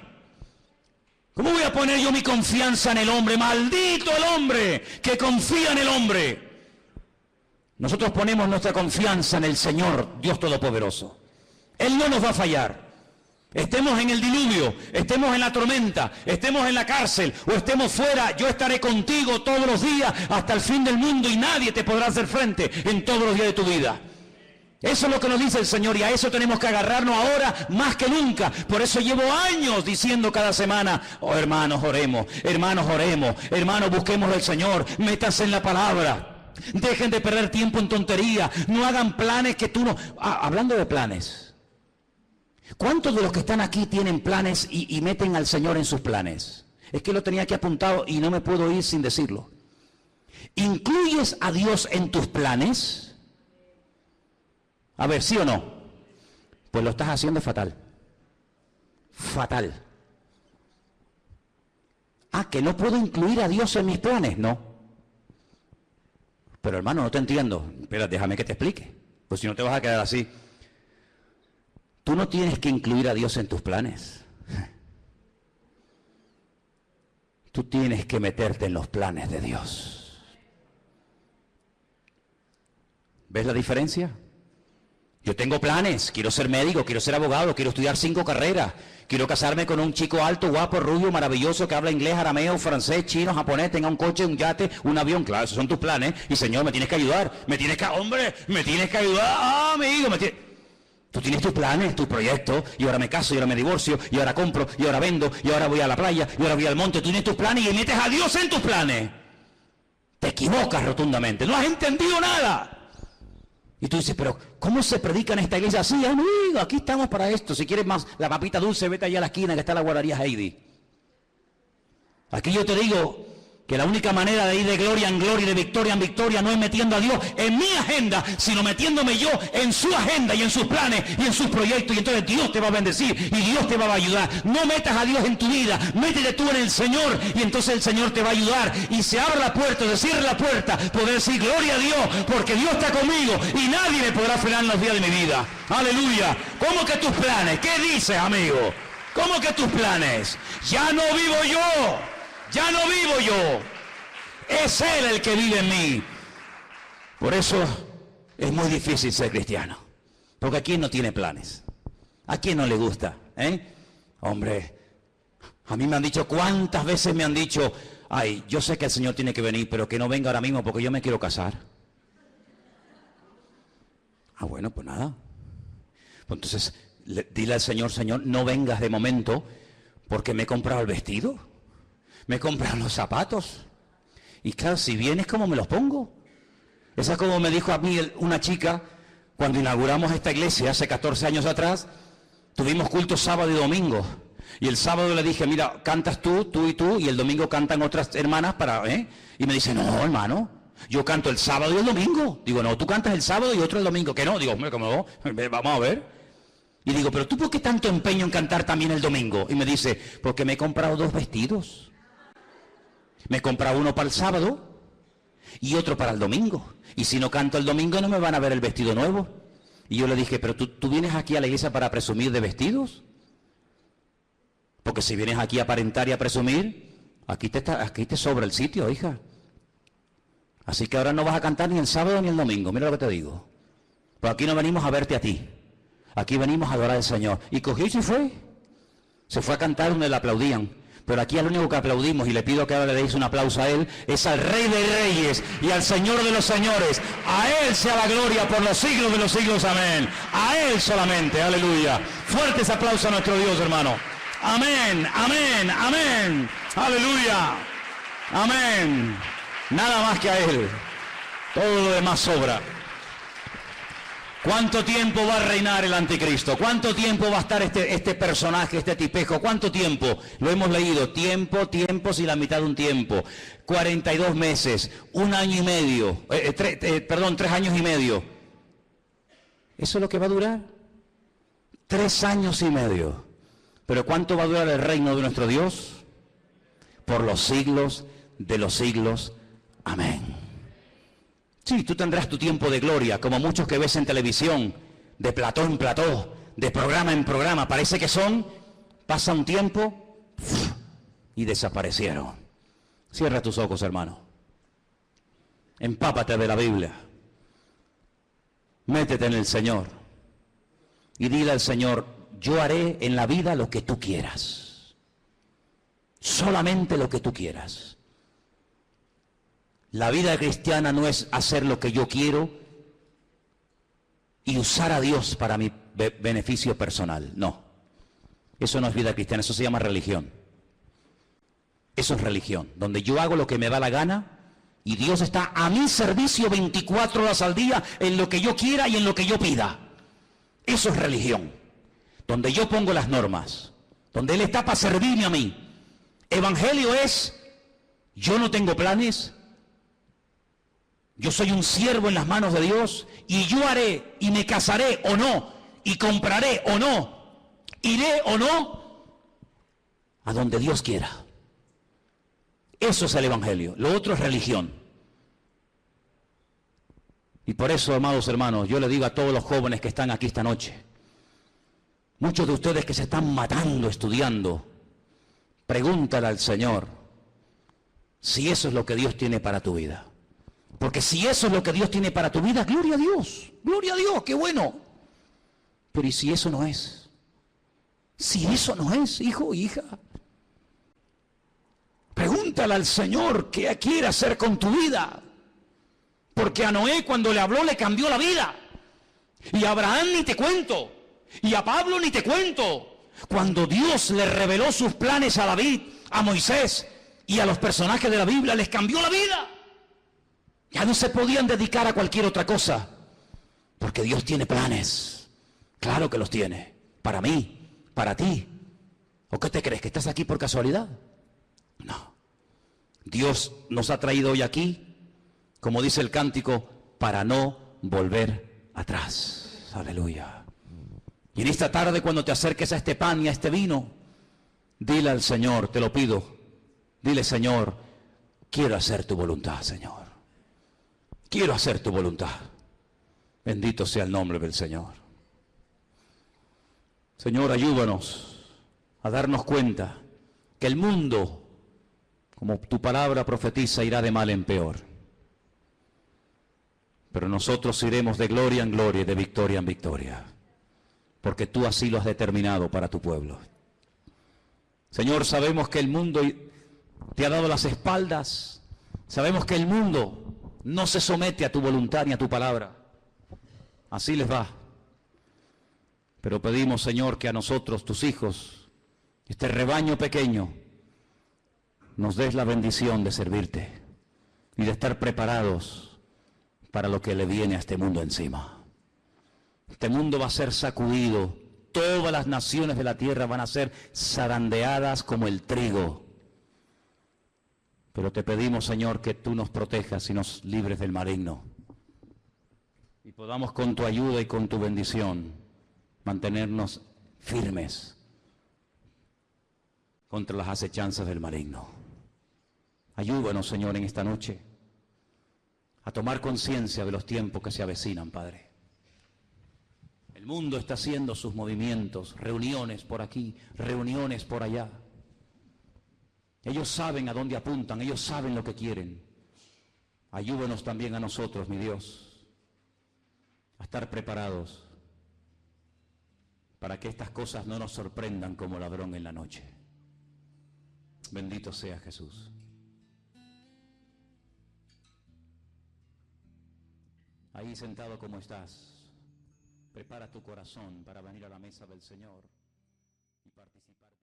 ¿Cómo voy a poner yo mi confianza en el hombre? Maldito el hombre que confía en el hombre. Nosotros ponemos nuestra confianza en el Señor, Dios Todopoderoso. Él no nos va a fallar. Estemos en el diluvio, estemos en la tormenta, estemos en la cárcel o estemos fuera, yo estaré contigo todos los días hasta el fin del mundo y nadie te podrá hacer frente en todos los días de tu vida. Eso es lo que nos dice el Señor y a eso tenemos que agarrarnos ahora más que nunca. Por eso llevo años diciendo cada semana, oh hermanos oremos, hermanos busquemos al Señor, métanse en la palabra, dejen de perder tiempo en tontería, no hagan planes que tú no... hablando de planes, ¿cuántos de los que están aquí tienen planes y meten al Señor en sus planes? Es que lo tenía aquí apuntado y no me puedo ir sin decirlo. ¿Incluyes a Dios en tus planes? A ver, ¿sí o no? Pues lo estás haciendo fatal. Fatal. ¿Que no puedo incluir a Dios en mis planes? No. Pero hermano, no te entiendo. Espera, déjame que te explique. Pues si no te vas a quedar así. Tú no tienes que incluir a Dios en tus planes. Tú tienes que meterte en los planes de Dios. ¿Ves la diferencia? Yo tengo planes, quiero ser médico, quiero ser abogado, quiero estudiar 5 carreras, quiero casarme con un chico alto, guapo, rubio, maravilloso, que habla inglés, arameo, francés, chino, japonés, tenga un coche, un yate, un avión. Claro, esos son tus planes. Y Señor, me tienes que ayudar, me tienes que ayudar, amigo, Tú tienes tus planes, tus proyectos, y ahora me caso, y ahora me divorcio, y ahora compro, y ahora vendo, y ahora voy a la playa, y ahora voy al monte. Tú tienes tus planes y metes a Dios en tus planes. Te equivocas rotundamente, no has entendido nada. Y tú dices, pero ¿cómo se predica en esta iglesia? Sí, amigo, aquí estamos para esto. Si quieres más la papita dulce, vete allá a la esquina que está la guardería Heidi. Aquí yo te digo que la única manera de ir de gloria en gloria y de victoria en victoria no es metiendo a Dios en mi agenda, sino metiéndome yo en su agenda y en sus planes y en sus proyectos. Y entonces Dios te va a bendecir y Dios te va a ayudar. No metas a Dios en tu vida, métete tú en el Señor y entonces el Señor te va a ayudar. Y se abre la puerta, se cierra la puerta, poder decir gloria a Dios, porque Dios está conmigo y nadie me podrá frenar en los días de mi vida. Aleluya. ¿Cómo que tus planes? ¿Qué dices, amigo? ¿Cómo que tus planes? Ya no vivo yo. Ya no vivo yo, es Él el que vive en mí. Por eso es muy difícil ser cristiano, porque ¿a quién no tiene planes? ¿A quién no le gusta? Hombre, a mí me han dicho, ¿cuántas veces me han dicho, ay, yo sé que el Señor tiene que venir, pero que no venga ahora mismo porque yo me quiero casar? Bueno, pues nada. Pues entonces, dile al Señor, Señor, no vengas de momento porque me he comprado el vestido. Me he comprado los zapatos. Y claro, si vienes, ¿cómo me los pongo? Esa es como me dijo a mí una chica, cuando inauguramos esta iglesia hace 14 años atrás, tuvimos cultos sábado y domingo. Y el sábado le dije, mira, cantas tú y tú, y el domingo cantan otras hermanas Y me dice, no, hermano, yo canto el sábado y el domingo. Digo, no, tú cantas el sábado y otro el domingo. Que no, digo, hombre, ¿cómo no? Vamos a ver. Y digo, pero ¿tú por qué tanto empeño en cantar también el domingo? Y me dice, porque me he comprado 2 vestidos. Me he comprado uno para el sábado y otro para el domingo. Y si no canto el domingo no me van a ver el vestido nuevo. Y yo le dije, pero ¿tú vienes aquí a la iglesia para presumir de vestidos? Porque si vienes aquí a aparentar y a presumir, aquí te sobra el sitio, hija. Así que ahora no vas a cantar ni el sábado ni el domingo. Mira lo que te digo. Pues aquí no venimos a verte a ti. Aquí venimos a adorar al Señor. Y cogió y se fue. Se fue a cantar donde le aplaudían. Pero aquí al único que aplaudimos, y le pido que ahora le deis un aplauso a Él, es al Rey de Reyes y al Señor de los Señores. A Él sea la gloria por los siglos de los siglos. Amén. A Él solamente. Aleluya. Fuertes aplausos a nuestro Dios, hermano. Amén, amén, amén. Aleluya. Amén. Nada más que a Él. Todo lo demás sobra. ¿Cuánto tiempo va a reinar el anticristo? ¿Cuánto tiempo va a estar este personaje, este tipejo? ¿Cuánto tiempo? Lo hemos leído. Tiempos y la mitad de un tiempo. 42 meses, 1 año y medio. 3 años y medio. ¿Eso es lo que va a durar? 3 años y medio. ¿Pero cuánto va a durar el reino de nuestro Dios? Por los siglos de los siglos. Amén. Sí, tú tendrás tu tiempo de gloria, como muchos que ves en televisión, de plató en plató, de programa en programa. Parece que pasa un tiempo y desaparecieron. Cierra tus ojos, hermano. Empápate de la Biblia. Métete en el Señor. Y dile al Señor, yo haré en la vida lo que tú quieras. Solamente lo que tú quieras. La vida cristiana no es hacer lo que yo quiero y usar a Dios para mi beneficio personal. No, eso no es vida cristiana, eso se llama religión. Eso es religión, donde yo hago lo que me da la gana y Dios está a mi servicio 24 horas al día en lo que yo quiera y en lo que yo pida. Eso es religión, donde yo pongo las normas, donde Él está para servirme a mí. Evangelio es, yo no tengo planes. Yo soy un siervo en las manos de Dios y yo haré y me casaré o no, y compraré o no, iré o no, a donde Dios quiera. Eso es el Evangelio. Lo otro es religión. Y por eso, amados hermanos, yo le digo a todos los jóvenes que están aquí esta noche, muchos de ustedes que se están matando estudiando, pregúntale al Señor si eso es lo que Dios tiene para tu vida. Porque si eso es lo que Dios tiene para tu vida, gloria a Dios, qué bueno. Pero ¿y si eso no es? Si eso no es, hijo o hija, pregúntale al Señor qué quiere hacer con tu vida. Porque a Noé cuando le habló le cambió la vida. Y a Abraham ni te cuento. Y a Pablo ni te cuento. Cuando Dios le reveló sus planes a David, a Moisés y a los personajes de la Biblia, les cambió la vida. Ya no se podían dedicar a cualquier otra cosa, porque Dios tiene planes. Claro que los tiene, para mí, para ti. ¿O qué te crees, que estás aquí por casualidad? No. Dios nos ha traído hoy aquí, como dice el cántico, para no volver atrás. Aleluya. Y en esta tarde, cuando te acerques a este pan y a este vino, dile al Señor, te lo pido, dile: Señor, quiero hacer tu voluntad, Señor. Quiero hacer tu voluntad. Bendito sea el nombre del Señor. Señor, ayúdanos a darnos cuenta que el mundo, como tu palabra profetiza, irá de mal en peor. Pero nosotros iremos de gloria en gloria y de victoria en victoria, porque tú así lo has determinado para tu pueblo. Señor, sabemos que el mundo te ha dado las espaldas. Sabemos que el mundo no se somete a tu voluntad ni a tu palabra. Así les va. Pero pedimos, Señor, que a nosotros, tus hijos, este rebaño pequeño, nos des la bendición de servirte y de estar preparados para lo que le viene a este mundo encima. Este mundo va a ser sacudido. Todas las naciones de la tierra van a ser zarandeadas como el trigo. Pero te pedimos, Señor, que tú nos protejas y nos libres del maligno. Y podamos con tu ayuda y con tu bendición mantenernos firmes contra las acechanzas del maligno. Ayúdanos, Señor, en esta noche a tomar conciencia de los tiempos que se avecinan, Padre. El mundo está haciendo sus movimientos, reuniones por aquí, reuniones por allá. Ellos saben a dónde apuntan, ellos saben lo que quieren. Ayúdanos también a nosotros, mi Dios, a estar preparados para que estas cosas no nos sorprendan como ladrón en la noche. Bendito sea Jesús. Ahí sentado como estás, prepara tu corazón para venir a la mesa del Señor y participar.